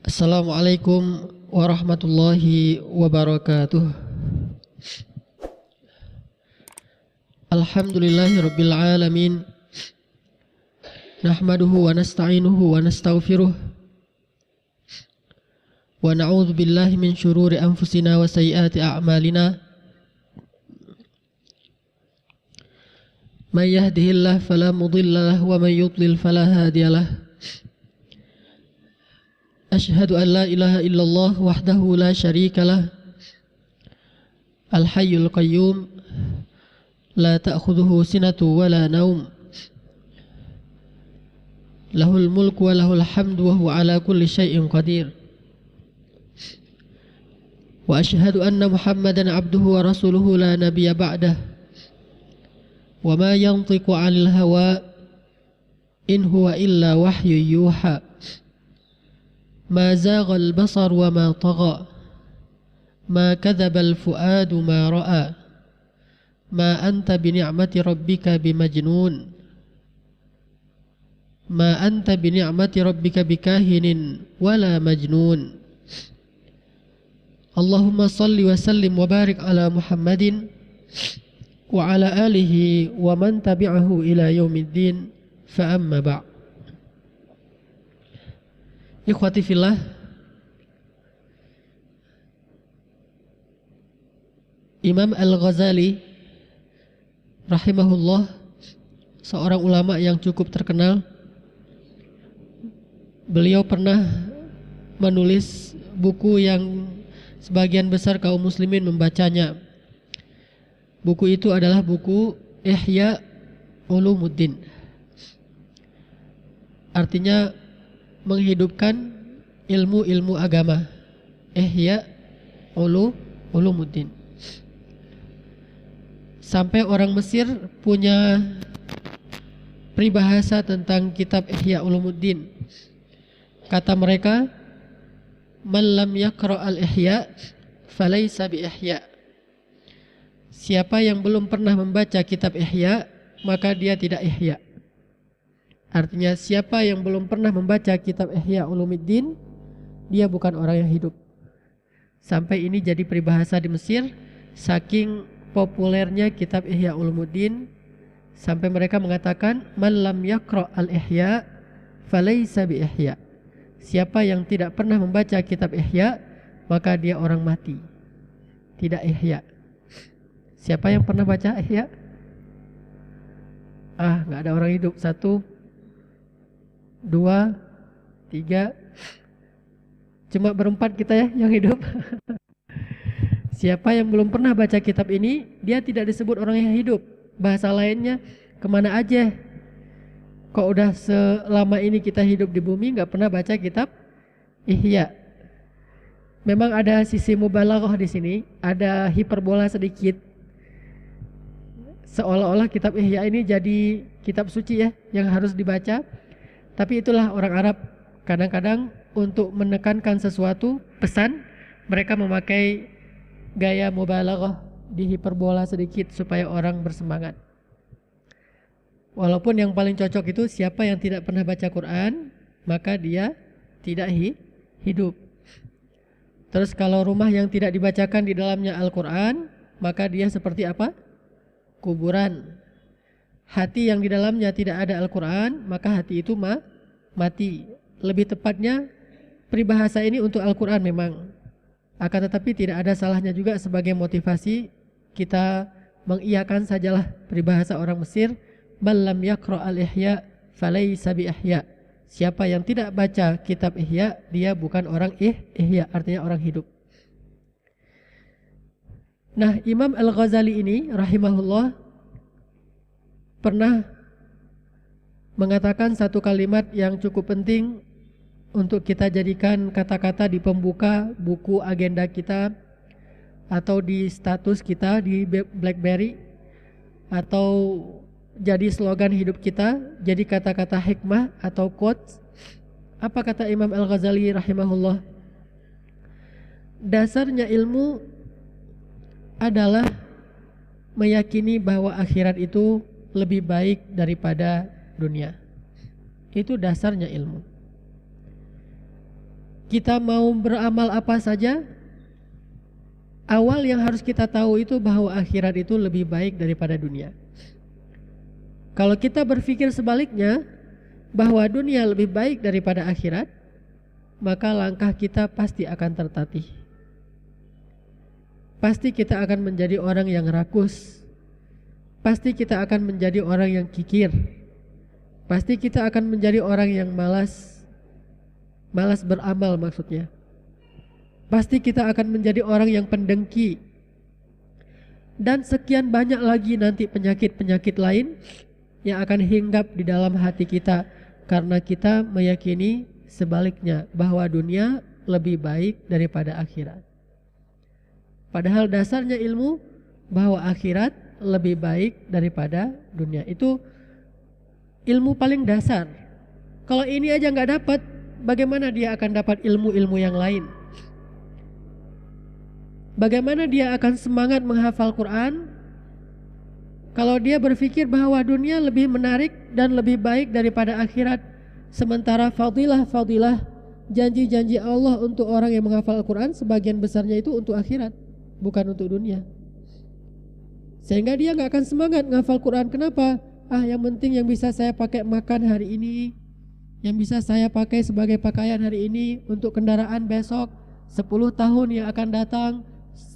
Assalamualaikum warahmatullahi wabarakatuh. Alhamdulillahirabbil alamin. Nahmaduhu wa nasta'inuhu wa nastaghfiruh. Wa na'udzu billahi min syururi anfusina wa sayyiati a'malina. May yahdihillahu fala mudilla lahu wa may yudlil fala hadiya lahu. Ashhadu an la ilaha illallah wahdahu la syarika lah. Al-hayyul qayyum la ta'khudhuhu sinatu wa la naum. Lahul mulku wa lahul hamdu wa huwa ala kulli syai'in qadir. Wa ashhadu anna Muhammadan abduhu wa rasuluhu la nabiyya ba'dah. Wa ma yantiqu 'anil hawa in huwa illa wahyu yuha. ما زاغ البصر وما طغى ما كذب الفؤاد ما رأى ما أنت بنعمة ربك بمجنون ما أنت بنعمة ربك بكاهن ولا مجنون اللهم صل وسلم وبارك على محمد وعلى آله ومن تبعه إلى يوم الدين فأما بعد. Ikhwati fillah, Imam Al-Ghazali rahimahullah, seorang ulama yang cukup terkenal. Beliau pernah menulis buku yang sebagian besar kaum muslimin membacanya. Buku itu adalah buku Ihya Ulumuddin. Artinya menghidupkan ilmu-ilmu agama. Ihya Ulumuddin. Sampai orang Mesir punya peribahasa tentang kitab Ihya Ulumuddin. Kata mereka, man lam yaqra al-ihya falaysa bi ihya. Siapa yang belum pernah membaca kitab Ihya, maka dia tidak ihya. Artinya siapa yang belum pernah membaca kitab Ihya Ulumuddin, dia bukan orang yang hidup. Sampai ini jadi peribahasa di Mesir, saking populernya kitab Ihya Ulumuddin, sampai mereka mengatakan man lam yaqra al-ihya falaysa bi ihya. Siapa yang tidak pernah membaca kitab Ihya, maka dia orang mati, tidak ihya. Siapa yang pernah baca Ihya? Nggak ada orang hidup. 1, 2, 3, cuma berempat kita ya yang hidup. Siapa yang belum pernah baca kitab ini, dia tidak disebut orang yang hidup. Bahasa lainnya, kemana aja? Kok udah selama ini kita hidup di bumi gak pernah baca kitab Ihya? Memang ada sisi mubalaghah di sini, ada hiperbola sedikit. Seolah-olah kitab Ihya ini jadi kitab suci ya, yang harus dibaca. Tapi itulah orang Arab, kadang-kadang untuk menekankan sesuatu pesan, mereka memakai gaya mubalaghah, di hiperbola sedikit supaya orang bersemangat. Walaupun yang paling cocok itu siapa yang tidak pernah baca Quran, maka dia tidak hidup. Terus kalau rumah yang tidak dibacakan di dalamnya Al-Quran, maka dia seperti apa? Kuburan. Hati yang di dalamnya tidak ada Al-Quran, maka hati itu mati. Lebih tepatnya, peribahasa ini untuk Al-Quran memang. Akan tetapi tidak ada salahnya juga sebagai motivasi kita mengiyakan sajalah peribahasa orang Mesir, man lam yaqra al-ihya falaysa bi ihya. Siapa yang tidak baca kitab Ihya, dia bukan orang ihya, artinya orang hidup. Nah, Imam Al-Ghazali ini rahimahullah pernah mengatakan satu kalimat yang cukup penting untuk kita jadikan kata-kata di pembuka buku agenda kita, atau di status kita di BlackBerry, atau jadi slogan hidup kita, jadi kata-kata hikmah atau quotes. Apa kata Imam Al-Ghazali rahimahullah? Dasarnya ilmu adalah meyakini bahwa akhirat itu lebih baik daripada dunia. Itu dasarnya ilmu. kita mau beramal apa saja, awal yang harus kita tahu itu bahwa akhirat itu lebih baik daripada dunia. Kalau kita berpikir sebaliknya, bahwa dunia lebih baik daripada akhirat, maka langkah kita pasti akan tertatih. Pasti kita akan menjadi orang yang rakus. Pasti kita akan menjadi orang yang kikir. Pasti kita akan menjadi orang yang malas beramal maksudnya. Pasti kita akan menjadi orang yang pendengki. Dan sekian banyak lagi nanti penyakit-penyakit lain yang akan hinggap di dalam hati kita karena kita meyakini sebaliknya bahwa dunia lebih baik daripada akhirat. Padahal dasarnya ilmu bahwa akhirat lebih baik daripada dunia. Itu ilmu paling dasar. Kalau ini aja nggak dapat, bagaimana dia akan dapat ilmu-ilmu yang lain? Bagaimana dia akan semangat menghafal Quran kalau dia berpikir bahwa dunia lebih menarik dan lebih baik daripada akhirat, sementara fadilah-fadilah, janji-janji Allah untuk orang yang menghafal Al-Quran sebagian besarnya itu untuk akhirat, bukan untuk dunia. Sehingga dia gak akan semangat menghafal Quran. Kenapa? Yang penting yang bisa saya pakai makan hari ini, yang bisa saya pakai sebagai pakaian hari ini, untuk kendaraan besok, 10 tahun yang akan datang,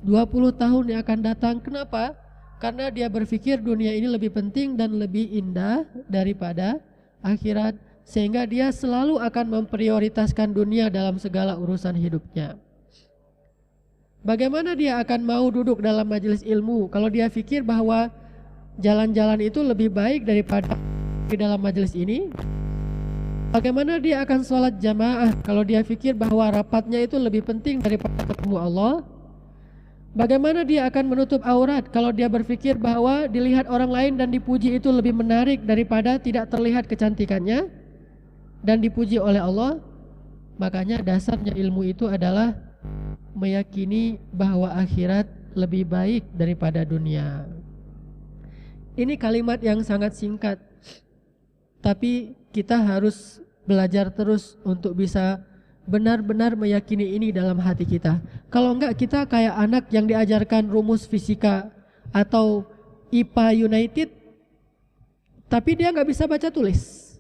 20 tahun yang akan datang. Kenapa? Karena dia berpikir dunia ini lebih penting dan lebih indah daripada akhirat, sehingga dia selalu akan memprioritaskan dunia dalam segala urusan hidupnya. Bagaimana dia akan mau duduk dalam majelis ilmu kalau dia pikir bahwa jalan-jalan itu lebih baik daripada di dalam majelis ini? Bagaimana dia akan sholat jamaah kalau dia pikir bahwa rapatnya itu lebih penting daripada ketemu Allah? Bagaimana dia akan menutup aurat kalau dia berpikir bahwa dilihat orang lain dan dipuji itu lebih menarik daripada tidak terlihat kecantikannya dan dipuji oleh Allah? Makanya dasarnya ilmu itu adalah meyakini bahwa akhirat lebih baik daripada dunia. Ini kalimat yang sangat singkat, tapi kita harus belajar terus untuk bisa benar-benar meyakini ini dalam hati kita. Kalau enggak, kita kayak anak yang diajarkan rumus fisika atau IPA United, tapi dia enggak bisa baca tulis.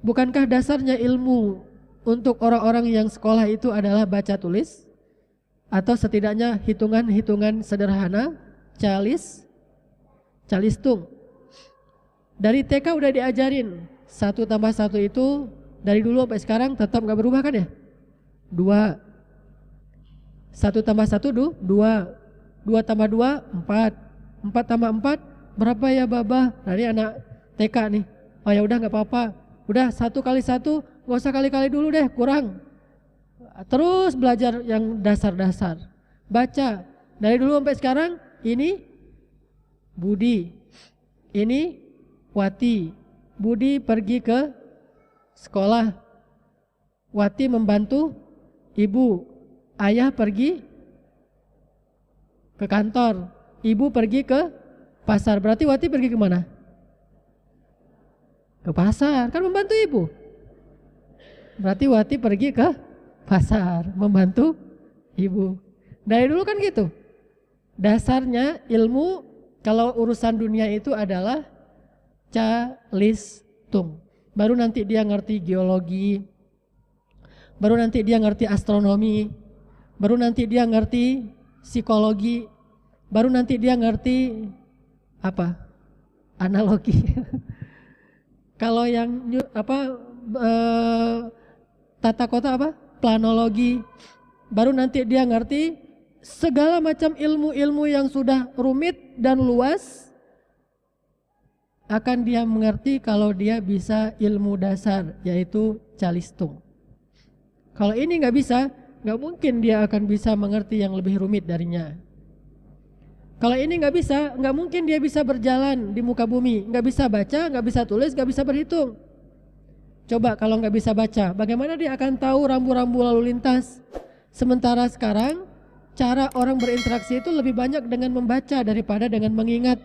Bukankah dasarnya ilmu untuk orang-orang yang sekolah itu adalah baca tulis? Atau setidaknya hitungan-hitungan sederhana, calistung. Dari TK udah diajarin 1 tambah 1 itu dari dulu sampai sekarang tetap gak berubah kan ya? 2. 1 tambah 1 2. 2 tambah 2 4. 4 tambah 4 berapa ya Baba? Nah ini anak TK nih. Oh ya udah gak apa-apa. Udah 1 kali 1 gak usah kali-kali dulu deh, kurang. Terus belajar yang dasar-dasar. Baca dari dulu sampai sekarang. Ini Budi, ini Wati. Budi pergi ke sekolah, Wati membantu ibu. Ayah pergi ke kantor, ibu pergi ke pasar. Berarti Wati pergi kemana? Ke pasar, kan membantu ibu. Berarti Wati pergi ke pasar, membantu ibu. Dari dulu kan gitu. Dasarnya ilmu kalau urusan dunia itu adalah calistung. Baru nanti dia ngerti geologi, baru nanti dia ngerti astronomi, baru nanti dia ngerti psikologi, baru nanti dia ngerti apa? Analogi. Kalau yang tata kota apa? Planologi. Baru nanti dia ngerti segala macam ilmu-ilmu yang sudah rumit dan luas. Akan dia mengerti kalau dia bisa ilmu dasar, yaitu calistung. Kalau ini nggak bisa, nggak mungkin dia akan bisa mengerti yang lebih rumit darinya. Kalau ini nggak bisa, nggak mungkin dia bisa berjalan di muka bumi, nggak bisa baca, nggak bisa tulis, nggak bisa berhitung. Coba kalau nggak bisa baca, bagaimana dia akan tahu rambu-rambu lalu lintas? Sementara sekarang cara orang berinteraksi itu lebih banyak dengan membaca daripada dengan mengingat.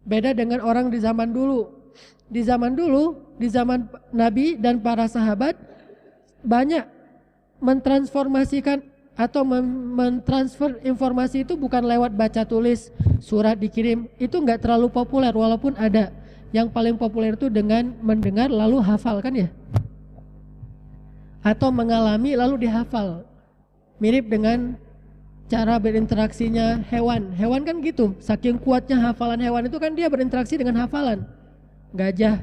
Beda dengan orang di zaman dulu. di zaman Nabi dan para sahabat banyak mentransformasikan atau mentransfer informasi itu bukan lewat baca tulis, surat dikirim, itu nggak terlalu populer walaupun ada. Yang paling populer itu dengan mendengar lalu hafal kan ya? Atau mengalami lalu dihafal. Mirip dengan cara berinteraksinya hewan. Hewan kan gitu, saking kuatnya hafalan hewan itu kan dia berinteraksi dengan hafalan. Gajah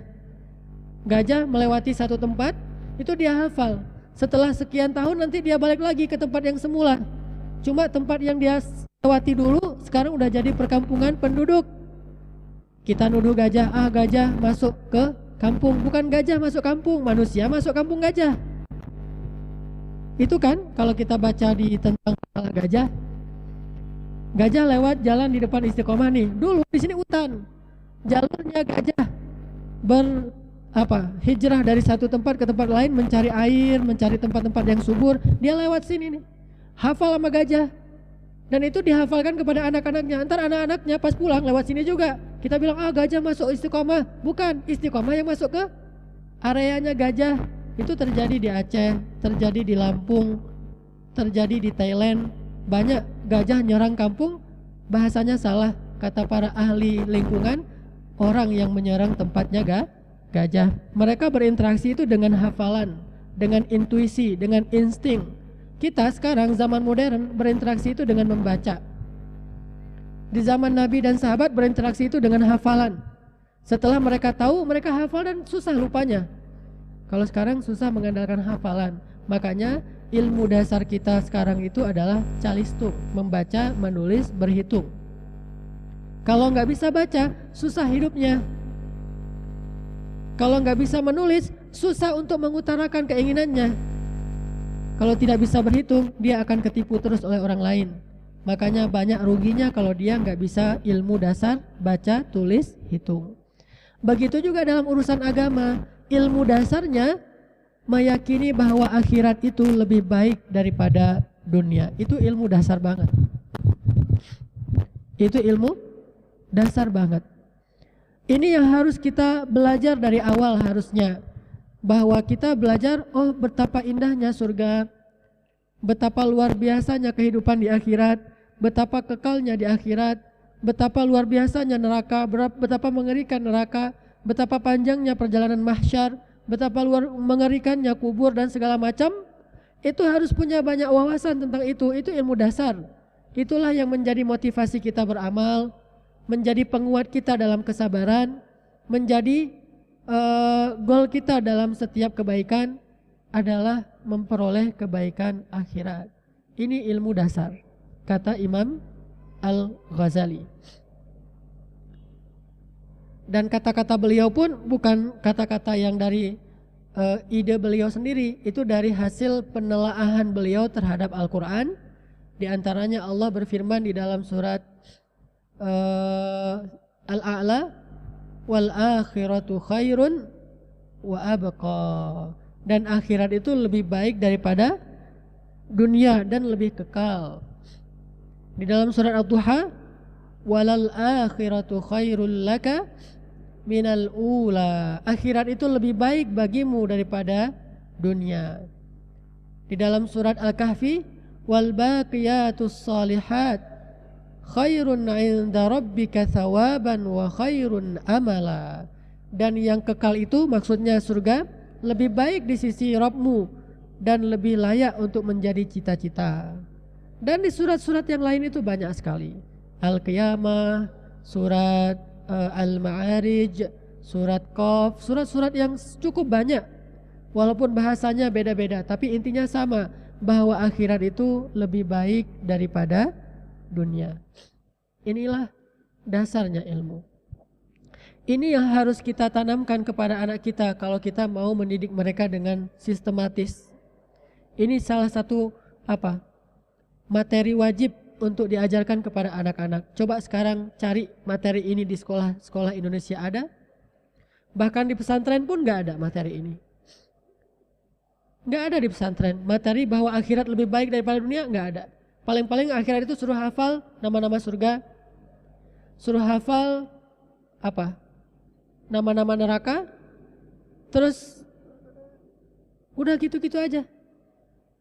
melewati satu tempat, itu dia hafal. Setelah sekian tahun nanti dia balik lagi ke tempat yang semula. Cuma tempat yang dia lewati dulu sekarang udah jadi perkampungan penduduk. Kita nuduh gajah, gajah masuk ke kampung. Bukan gajah masuk kampung, manusia masuk kampung gajah. Itu kan kalau kita baca di tentang gajah. Gajah lewat jalan di depan Istiqomah nih. Dulu di sini hutan. Jalurnya gajah hijrah dari satu tempat ke tempat lain, mencari air, mencari tempat-tempat yang subur. Dia lewat sini nih. Hafal sama gajah. Dan itu dihafalkan kepada anak-anaknya. Antar anak-anaknya pas pulang lewat sini juga. Kita bilang, gajah masuk Istiqomah. Bukan, Istiqomah yang masuk ke areanya gajah. Itu terjadi di Aceh, terjadi di Lampung, terjadi di Thailand. Banyak gajah nyerang kampung, bahasanya salah. Kata para ahli lingkungan, orang yang menyerang tempatnya gajah. Mereka berinteraksi itu dengan hafalan, dengan intuisi, dengan insting. Kita sekarang zaman modern berinteraksi itu dengan membaca. Di zaman Nabi dan sahabat berinteraksi itu dengan hafalan. Setelah mereka tahu, mereka hafal dan susah lupanya. Kalau sekarang susah mengandalkan hafalan. Makanya ilmu dasar kita sekarang itu adalah calistung, membaca, menulis, berhitung. Kalau nggak bisa baca, susah hidupnya. Kalau nggak bisa menulis, susah untuk mengutarakan keinginannya. Kalau tidak bisa berhitung, dia akan ketipu terus oleh orang lain. Makanya banyak ruginya kalau dia nggak bisa ilmu dasar, baca, tulis, hitung. Begitu juga dalam urusan agama. Ilmu dasarnya meyakini bahwa akhirat itu lebih baik daripada dunia. Itu ilmu dasar banget. Itu ilmu dasar banget. Ini yang harus kita belajar dari awal harusnya. Bahwa kita belajar, betapa indahnya surga, betapa luar biasanya kehidupan di akhirat, betapa kekalnya di akhirat, betapa luar biasanya neraka, betapa mengerikan neraka, betapa panjangnya perjalanan mahsyar, betapa luar mengerikannya kubur dan segala macam. Itu harus punya banyak wawasan tentang itu. Itu ilmu dasar. Itulah yang menjadi motivasi kita beramal, menjadi penguat kita dalam kesabaran, menjadi goal kita dalam setiap kebaikan adalah memperoleh kebaikan akhirat. Ini ilmu dasar, kata Imam Al-Ghazali. Dan kata-kata beliau pun bukan kata-kata yang dari ide beliau sendiri. Itu dari hasil penelaahan beliau terhadap Al-Quran. Di antaranya Allah berfirman di dalam surat Al-A'la, wal akhiratu khairun wa abqa. Dan akhirat itu lebih baik daripada dunia dan lebih kekal. Di dalam surat Ad-Duha, walal akhiratu khairul laka minal ula. Akhirat itu lebih baik bagimu daripada dunia. Di dalam surat Al-Kahfi, wal baqiyatus salihat khairun 'inda rabbika thawaban wa khairun amala. Dan yang kekal itu maksudnya surga lebih baik di sisi Rabbmu dan lebih layak untuk menjadi cita-cita. Dan di surat-surat yang lain itu banyak sekali. Al-Qiyamah, surat Al-Ma'arij, surat Qaf, surat-surat yang cukup banyak. Walaupun bahasanya beda-beda, tapi intinya sama, bahwa akhirat itu lebih baik daripada dunia. Inilah dasarnya ilmu. Ini yang harus kita tanamkan kepada anak kita kalau kita mau mendidik mereka dengan sistematis. Ini salah satu materi wajib untuk diajarkan kepada anak-anak. Coba sekarang cari materi ini di sekolah Indonesia ada. Bahkan di pesantren pun gak ada materi ini. Gak ada di pesantren. Materi bahwa akhirat lebih baik daripada dunia gak ada. Paling-paling akhirat itu suruh hafal nama-nama surga. Suruh hafal nama-nama neraka, terus udah gitu-gitu aja.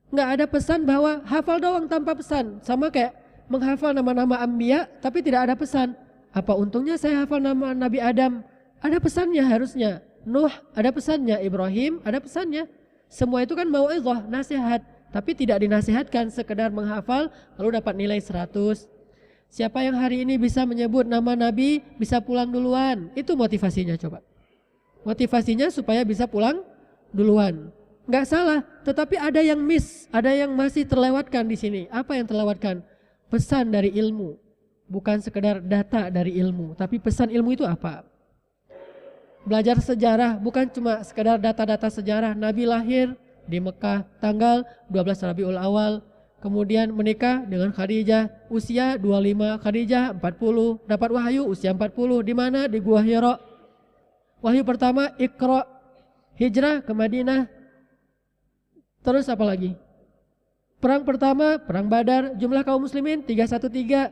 Nggak ada pesan bahwa hafal doang tanpa pesan. Sama kayak menghafal nama-nama anbiya tapi tidak ada pesan. Apa untungnya saya hafal nama Nabi Adam? Ada pesannya harusnya. Nuh ada pesannya, Ibrahim ada pesannya. Semua itu kan mau'izah, nasihat. Tapi tidak dinasihatkan, sekedar menghafal lalu dapat nilai 100. Siapa yang hari ini bisa menyebut nama Nabi bisa pulang duluan. Itu motivasinya coba. Motivasinya supaya bisa pulang duluan. Nggak salah, tetapi ada yang miss, ada yang masih terlewatkan di sini. Apa yang terlewatkan? Pesan dari ilmu, bukan sekedar data dari ilmu, tapi pesan ilmu itu apa? Belajar sejarah bukan cuma sekedar data-data sejarah. Nabi lahir di Mekah tanggal 12 Rabiul Awal, kemudian menikah dengan Khadijah, usia 25, Khadijah 40, dapat wahyu usia 40, di mana? Di Gua Hira. Wahyu pertama Iqra, hijrah ke Madinah. Terus apa lagi? Perang pertama, perang Badar, jumlah kaum muslimin 313.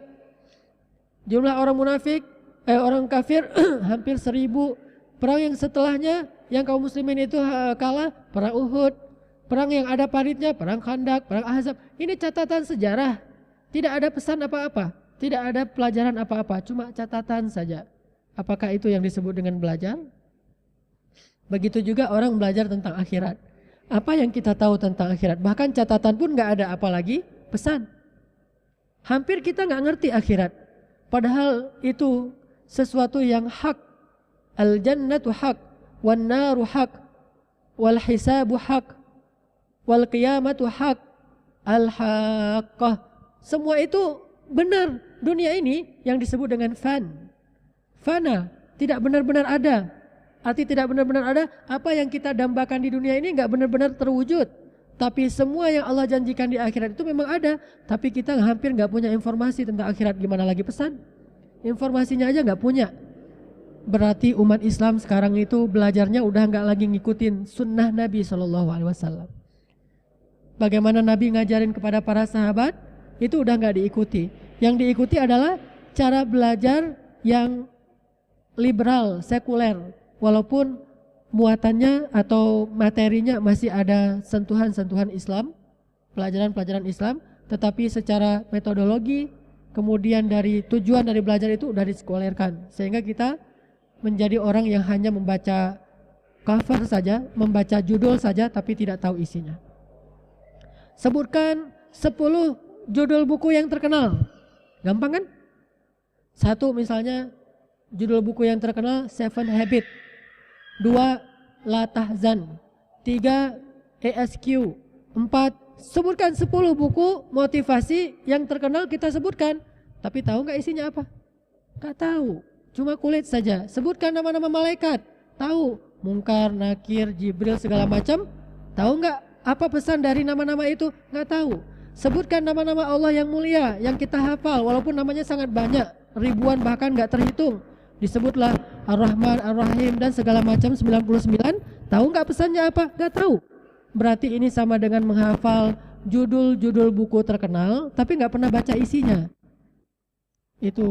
Jumlah orang munafik, orang kafir hampir 1000. Perang yang setelahnya yang kaum muslimin itu kalah, perang Uhud. Perang yang ada paritnya, perang Khandak, perang Ahzab. Ini catatan sejarah. Tidak ada pesan apa-apa, tidak ada pelajaran apa-apa, cuma catatan saja. Apakah itu yang disebut dengan belajar? Begitu juga orang belajar tentang akhirat. Apa yang kita tahu tentang akhirat? Bahkan catatan pun gak ada, apalagi pesan. Hampir kita gak ngerti akhirat. Padahal itu sesuatu yang hak. Al-jannatu hak, wan naru hak, wal hisabu hak, wal qiyamatu hak, al-haqqah. Semua itu benar. Dunia ini yang disebut dengan fana, tidak benar-benar ada. Arti tidak benar-benar ada, apa yang kita dambakan di dunia ini nggak benar-benar terwujud. Tapi semua yang Allah janjikan di akhirat itu memang ada. Tapi kita hampir nggak punya informasi tentang akhirat, gimana lagi pesan? Informasinya aja nggak punya. Berarti umat Islam sekarang itu belajarnya udah nggak lagi ngikutin sunnah Nabi SAW. Bagaimana Nabi ngajarin kepada para sahabat, itu udah nggak diikuti. Yang diikuti adalah cara belajar yang liberal, sekuler. Walaupun muatannya atau materinya masih ada sentuhan-sentuhan Islam, pelajaran-pelajaran Islam, tetapi secara metodologi, kemudian dari tujuan dari belajar itu udah disekulerkan, sehingga kita menjadi orang yang hanya membaca cover saja, membaca judul saja, tapi tidak tahu isinya. Sebutkan 10 judul buku yang terkenal, gampang kan? 1 misalnya judul buku yang terkenal Seven Habits. 2. La Tahzan. 3. ESQ. 4. Sebutkan 10 buku motivasi yang terkenal kita sebutkan. Tapi tahu gak isinya apa? Gak tahu, cuma kulit saja. Sebutkan nama-nama malaikat. Tahu, Munkar, Nakir, Jibril, segala macam. Tahu gak apa pesan dari nama-nama itu? Gak tahu. Sebutkan nama-nama Allah yang mulia, yang kita hafal, walaupun namanya sangat banyak, ribuan bahkan gak terhitung. Disebutlah Ar-Rahman, Ar-Rahim dan segala macam 99. Tahu nggak pesannya apa? Nggak tahu. Berarti ini sama dengan menghafal judul-judul buku terkenal tapi nggak pernah baca isinya. Itu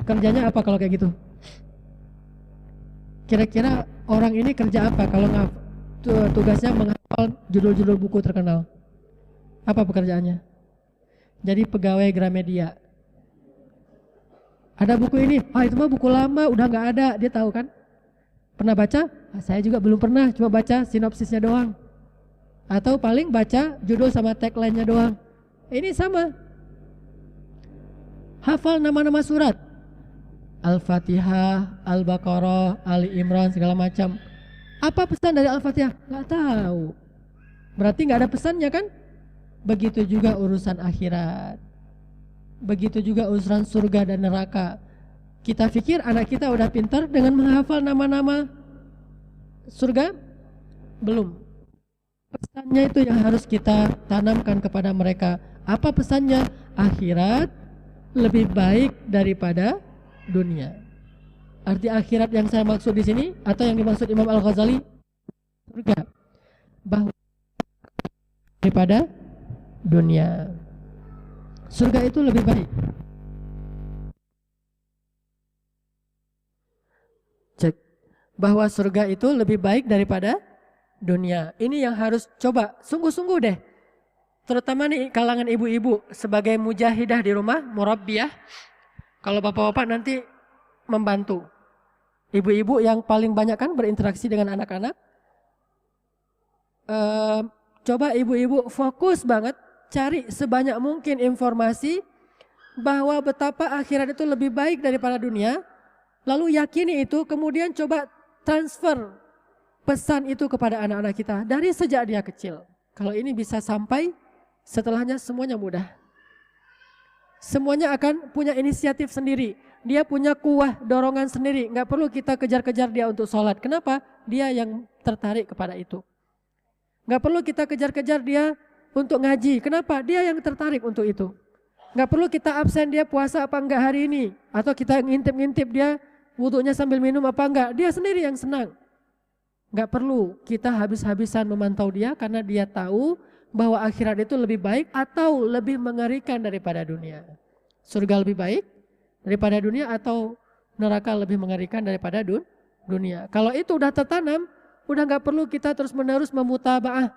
kerjanya apa kalau kayak gitu? Kira-kira orang ini kerja apa kalau tugasnya menghafal judul-judul buku terkenal? Apa pekerjaannya? Jadi pegawai Gramedia. Ada buku ini, itu mah buku lama, udah nggak ada, dia tahu kan? Pernah baca? Saya juga belum pernah, cuma baca sinopsisnya doang. Atau paling baca judul sama tagline-nya doang. Ini sama. Hafal nama-nama surat. Al-Fatihah, Al-Baqarah, Ali Imran, segala macam. Apa pesan dari Al-Fatihah? Nggak tahu. Berarti nggak ada pesannya kan? Begitu juga urusan akhirat. Begitu juga urusan surga dan neraka. Kita pikir anak kita udah pintar dengan menghafal nama-nama surga? Belum. Pesannya itu yang harus kita tanamkan kepada mereka. Apa pesannya? Akhirat lebih baik daripada dunia. Arti akhirat yang saya maksud di sini atau yang dimaksud Imam Al-Ghazali, surga, bahwa daripada dunia. Surga itu lebih baik. Cek. bahwa surga itu lebih baik daripada dunia. Ini yang harus coba sungguh-sungguh deh. Terutama nih kalangan ibu-ibu sebagai mujahidah di rumah, murabbiyah. Kalau bapak-bapak nanti membantu. Ibu-ibu yang paling banyak kan berinteraksi dengan anak-anak. Coba ibu-ibu fokus banget cari sebanyak mungkin informasi bahwa betapa akhirat itu lebih baik daripada dunia. Lalu yakini itu, kemudian coba transfer pesan itu kepada anak-anak kita dari sejak dia kecil. Kalau ini bisa sampai, setelahnya semuanya mudah. Semuanya akan punya inisiatif sendiri. Dia punya kuah dorongan sendiri. Nggak perlu kita kejar-kejar dia untuk sholat. Kenapa? Dia yang tertarik kepada itu. Nggak perlu kita kejar-kejar dia untuk ngaji. Kenapa? Dia yang tertarik untuk itu. Nggak perlu kita absen dia puasa apa enggak hari ini. Atau kita ngintip-ngintip dia wudunya sambil minum apa enggak. Dia sendiri yang senang. Nggak perlu kita habis-habisan memantau dia karena dia tahu bahwa akhirat itu lebih baik atau lebih mengerikan daripada dunia. Surga lebih baik daripada dunia atau neraka lebih mengerikan daripada dunia. Kalau itu udah tertanam, udah nggak perlu kita terus-menerus memutabaah,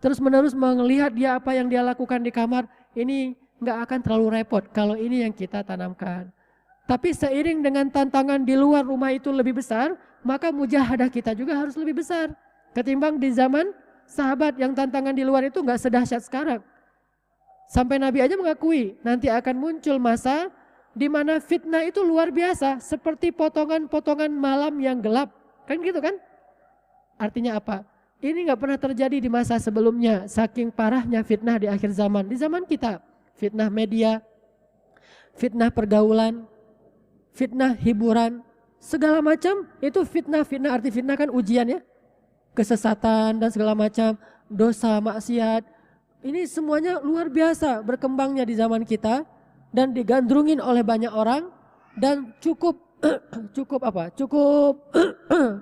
terus-menerus melihat dia apa yang dia lakukan di kamar. Ini nggak akan terlalu repot kalau ini yang kita tanamkan. Tapi seiring dengan tantangan di luar rumah itu lebih besar, maka mujahadah kita juga harus lebih besar ketimbang di zaman sahabat yang tantangan di luar itu nggak sedahsyat sekarang. Sampai Nabi aja mengakui nanti akan muncul masa di mana fitnah itu luar biasa seperti potongan-potongan malam yang gelap. Kan gitu kan? Artinya apa? Ini nggak pernah terjadi di masa sebelumnya. Saking parahnya fitnah di akhir zaman. Di zaman kita, fitnah media, fitnah pergaulan, fitnah hiburan, segala macam itu fitnah. Arti fitnah kan ujian ya. Kesesatan dan segala macam, dosa, maksiat. Ini semuanya luar biasa berkembangnya di zaman kita dan digandrungin oleh banyak orang dan cukup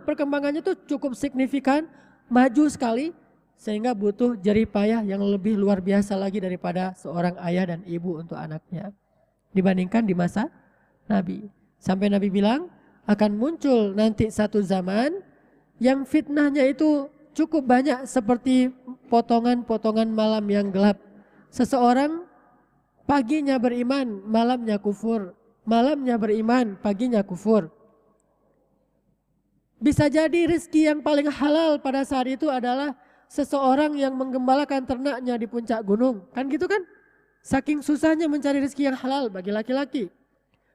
perkembangannya itu cukup signifikan, maju sekali sehingga butuh jerih payah yang lebih luar biasa lagi daripada seorang ayah dan ibu untuk anaknya dibandingkan di masa Nabi. Sampai Nabi bilang akan muncul nanti satu zaman yang fitnahnya itu cukup banyak seperti potongan-potongan malam yang gelap. Seseorang paginya beriman, malamnya kufur. Malamnya beriman, paginya kufur. Bisa jadi rezeki yang paling halal pada saat itu adalah seseorang yang menggembalakan ternaknya di puncak gunung. Kan gitu kan? Saking susahnya mencari rezeki yang halal bagi laki-laki.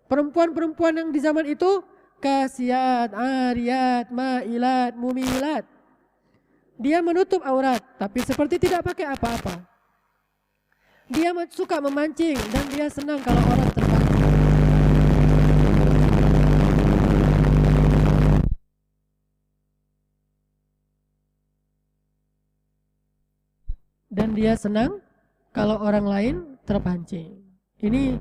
Perempuan-perempuan yang di zaman itu kasiyat, ariyat, ma'ilat, mumilat. Dia menutup aurat, tapi seperti tidak pakai apa-apa. Dia suka memancing dan dia senang kalau orang terpancing. Dan dia senang kalau orang lain terpancing. Ini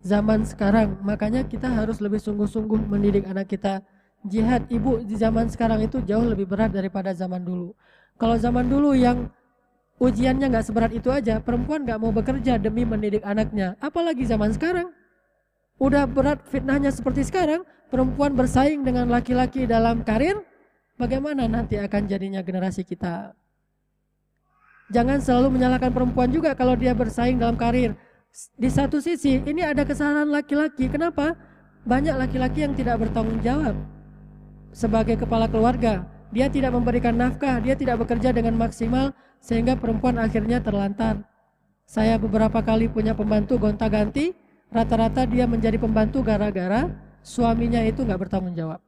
zaman sekarang, makanya kita harus lebih sungguh-sungguh mendidik anak kita. Jihad ibu di zaman sekarang itu jauh lebih berat daripada zaman dulu. Kalau zaman dulu yang ujiannya gak seberat itu aja, perempuan gak mau bekerja demi mendidik anaknya. Apalagi zaman sekarang, udah berat fitnahnya seperti sekarang, perempuan bersaing dengan laki-laki dalam karir, bagaimana nanti akan jadinya generasi kita. Jangan selalu menyalahkan perempuan juga kalau dia bersaing dalam karir. Di satu sisi ini ada kesalahan laki-laki. Kenapa? Banyak laki-laki yang tidak bertanggung jawab sebagai kepala keluarga. Dia tidak memberikan nafkah, dia tidak bekerja dengan maksimal sehingga perempuan akhirnya terlantar. Saya beberapa kali punya pembantu gonta-ganti, rata-rata dia menjadi pembantu gara-gara suaminya itu gak bertanggung jawab.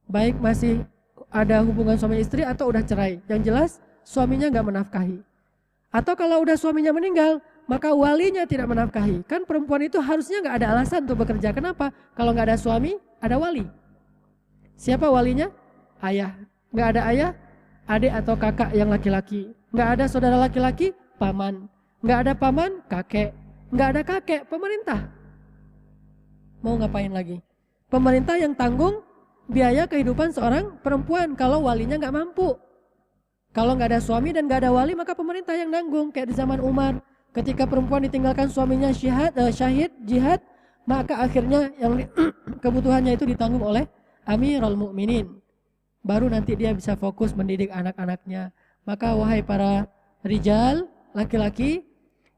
Baik masih ada hubungan suami istri atau udah cerai. Yang jelas suaminya gak menafkahi. Atau kalau udah suaminya meninggal, maka walinya tidak menafkahi. Kan perempuan itu harusnya gak ada alasan untuk bekerja. Kenapa? Kalau gak ada suami, ada wali. Siapa walinya? Ayah. Gak ada ayah, adik atau kakak yang laki-laki. Gak ada saudara laki-laki, paman. Gak ada paman, kakek. Gak ada kakek, pemerintah. Mau ngapain lagi? Pemerintah yang tanggung biaya kehidupan seorang perempuan kalau walinya gak mampu. Kalau gak ada suami dan gak ada wali, maka pemerintah yang nanggung. Kayak di zaman Umar, ketika perempuan ditinggalkan suaminya syahid, jihad, maka akhirnya yang kebutuhannya itu ditanggung oleh Amirul Mukminin. baru nanti dia bisa fokus mendidik anak-anaknya. Maka wahai para rijal, laki-laki,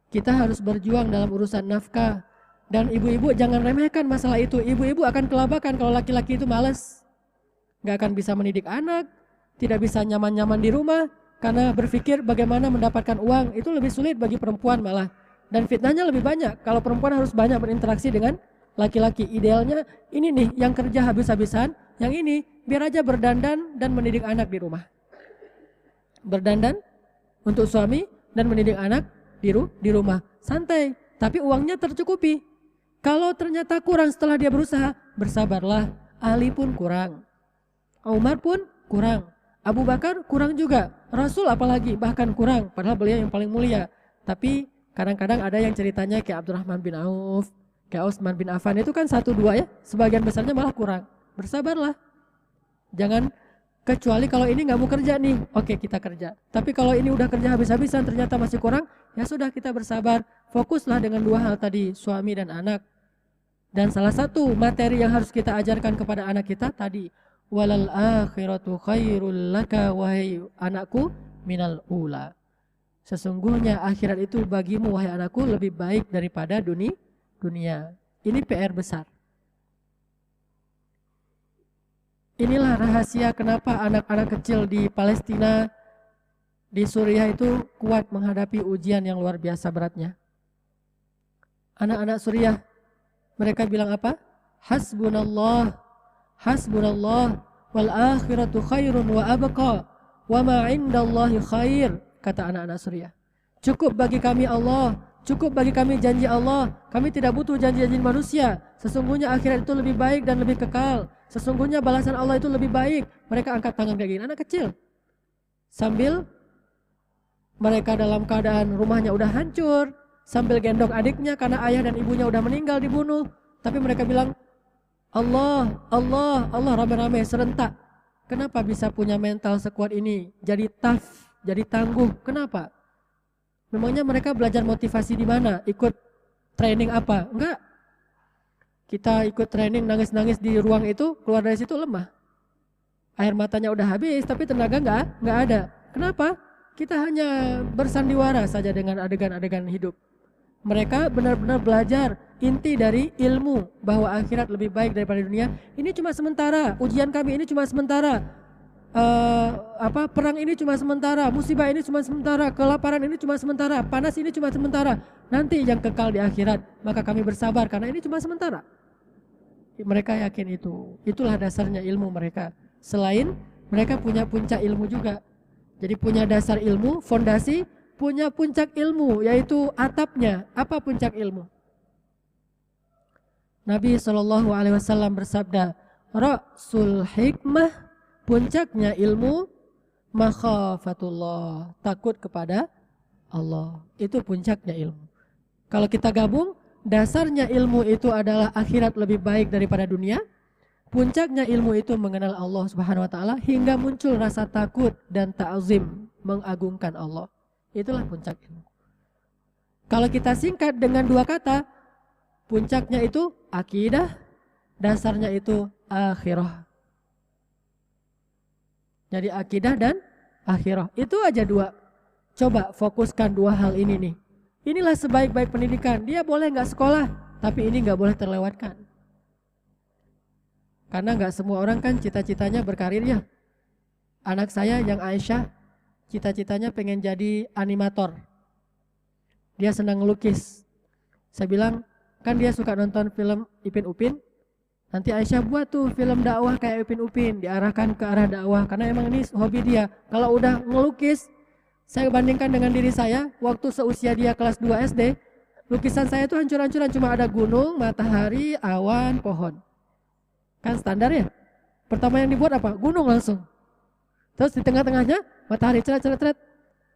kita harus berjuang dalam urusan nafkah. Dan ibu-ibu jangan remehkan masalah itu. Ibu-ibu akan kelabakan kalau laki-laki itu malas. Gak akan bisa mendidik anak, tidak bisa nyaman-nyaman di rumah, karena berpikir bagaimana mendapatkan uang. Itu lebih sulit bagi perempuan malah. Dan fitnahnya lebih banyak. Kalau perempuan harus banyak berinteraksi dengan laki-laki. Idealnya ini nih yang kerja habis-habisan, yang ini biar aja berdandan dan mendidik anak di rumah. Berdandan untuk suami dan mendidik anak di rumah. Santai, tapi uangnya tercukupi. Kalau ternyata kurang setelah dia berusaha, bersabarlah. Ali pun kurang, Umar pun kurang, Abu Bakar kurang juga, Rasul apalagi bahkan kurang, padahal beliau yang paling mulia. Tapi kadang-kadang ada yang ceritanya kayak Abdurrahman bin Auf, kayak Utsman bin Affan, itu kan 1-2 ya, sebagian besarnya malah kurang. Bersabarlah, jangan, kecuali kalau ini gak mau kerja nih, oke kita kerja. Tapi kalau ini udah kerja habis-habisan ternyata masih kurang, ya sudah kita bersabar. Fokuslah dengan 2 hal tadi, suami dan anak. Dan salah satu materi yang harus kita ajarkan kepada anak kita tadi, walal akhiratu khairul laka, wahai anakku, minal ula. Sesungguhnya akhirat itu bagimu wahai anakku lebih baik daripada dunia. Ini PR besar. Inilah rahasia kenapa anak-anak kecil di Palestina, di Suriah itu kuat menghadapi ujian yang luar biasa beratnya. Anak-anak Suriah, mereka bilang apa? Hasbunallah, hasbunallah, wal akhiratu khairun wa abqa, wa ma indallahi khair, kata anak-anak Suriah. Cukup bagi kami Allah, cukup bagi kami janji Allah, kami tidak butuh janji-janji manusia. Sesungguhnya akhirat itu lebih baik dan lebih kekal. Sesungguhnya balasan Allah itu lebih baik. Mereka angkat tangan kayak gini, anak kecil. Sambil mereka dalam keadaan rumahnya udah hancur, sambil gendong adiknya karena ayah dan ibunya udah meninggal dibunuh. Tapi mereka bilang, Allah, Allah, Allah, rame-rame, serentak. Kenapa bisa punya mental sekuat ini? Jadi tough, jadi tangguh. Kenapa? Memangnya mereka belajar motivasi di mana? Ikut training apa? Enggak. Kita ikut training nangis-nangis di ruang itu, keluar dari situ lemah. Air matanya udah habis, tapi tenaga enggak ada. Kenapa? Kita hanya bersandiwara saja dengan adegan-adegan hidup. Mereka benar-benar belajar inti dari ilmu bahwa akhirat lebih baik daripada dunia. Ini cuma sementara, ujian kami ini cuma sementara, perang ini cuma sementara, musibah ini cuma sementara, kelaparan ini cuma sementara, panas ini cuma sementara. Nanti yang kekal di akhirat, maka kami bersabar karena ini cuma sementara. Mereka yakin itu. Itulah dasarnya ilmu mereka. Selain mereka punya puncak ilmu juga. Jadi punya dasar ilmu, fondasi, punya puncak ilmu, yaitu atapnya. Apa puncak ilmu? Nabi SAW bersabda, Ra'sul hikmah, puncaknya ilmu, makhafatullah, takut kepada Allah. Itu puncaknya ilmu. Kalau kita gabung, dasarnya ilmu itu adalah akhirat lebih baik daripada dunia. Puncaknya ilmu itu mengenal Allah Subhanahu wa taala hingga muncul rasa takut dan ta'zim, mengagungkan Allah. Itulah puncak ilmu. Kalau kita singkat dengan 2 kata, puncaknya itu akidah, dasarnya itu akhirah. Jadi akidah dan akhirah, itu aja 2. Coba fokuskan 2 hal ini nih. Inilah sebaik-baik pendidikan. Dia boleh gak sekolah, tapi ini gak boleh terlewatkan. Karena gak semua orang kan cita-citanya berkarir ya. Anak saya yang Aisyah, cita-citanya pengen jadi animator. Dia senang ngelukis. Saya bilang, kan dia suka nonton film Ipin Upin. Nanti Aisyah buat tuh film dakwah kayak Ipin Upin, diarahkan ke arah dakwah. Karena emang ini hobi dia. Kalau udah ngelukis, saya bandingkan dengan diri saya, waktu seusia dia kelas 2 SD, lukisan saya tuh hancur-hancuran, cuma ada gunung, matahari, awan, pohon. Kan standar ya. Pertama yang dibuat apa? Gunung langsung. Terus di tengah-tengahnya matahari ceret-ceret.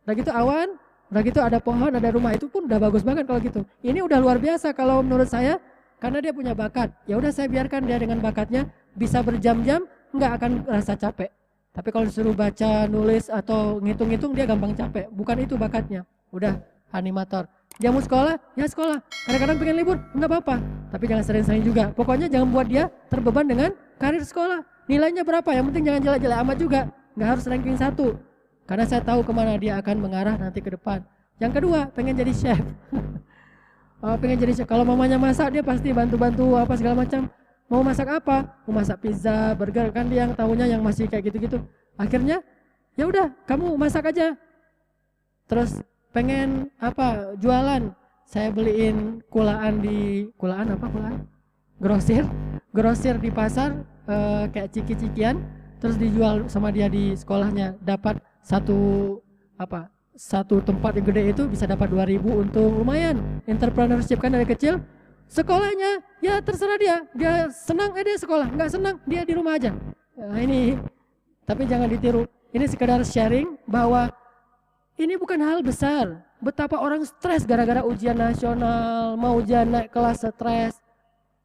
Udah gitu awan, udah gitu ada pohon, ada rumah. Itu pun udah bagus banget kalau gitu. Ini udah luar biasa kalau menurut saya, karena dia punya bakat. Ya udah saya biarkan dia dengan bakatnya bisa berjam-jam, nggak akan rasa capek. Tapi kalau disuruh baca, nulis atau ngitung-ngitung dia gampang capek. Bukan itu bakatnya. Udah animator. Dia mau sekolah, ya sekolah. Kadang-kadang pengen libur, nggak apa-apa. Tapi jangan sering-sering juga. Pokoknya jangan buat dia terbeban dengan karir sekolah. Nilainya berapa, yang penting jangan jelek-jelek amat juga. Nggak harus ranking 1. Karena saya tahu kemana dia akan mengarah nanti ke depan. Yang kedua, pengen jadi chef. Pengen jadi chef. Kalau mamanya masak, dia pasti bantu-bantu apa segala macam. Mau masak apa? Mau masak pizza, burger, kan dia yang tahunya yang masih kayak gitu-gitu. Akhirnya, ya udah, kamu masak aja. Terus pengen apa? Jualan. Saya beliin kulaan grosir di pasar, kayak ciki-cikian, terus dijual sama dia di sekolahnya. Dapat satu tempat yang gede itu bisa dapat 2.000, untung lumayan. Entrepreneurship kan dari kecil. Sekolahnya ya terserah dia senang dia sekolah, nggak senang dia di rumah aja. Nah, ini tapi jangan ditiru. Ini sekedar sharing bahwa ini bukan hal besar. Betapa orang stres gara-gara ujian nasional, mau ujian naik kelas stres.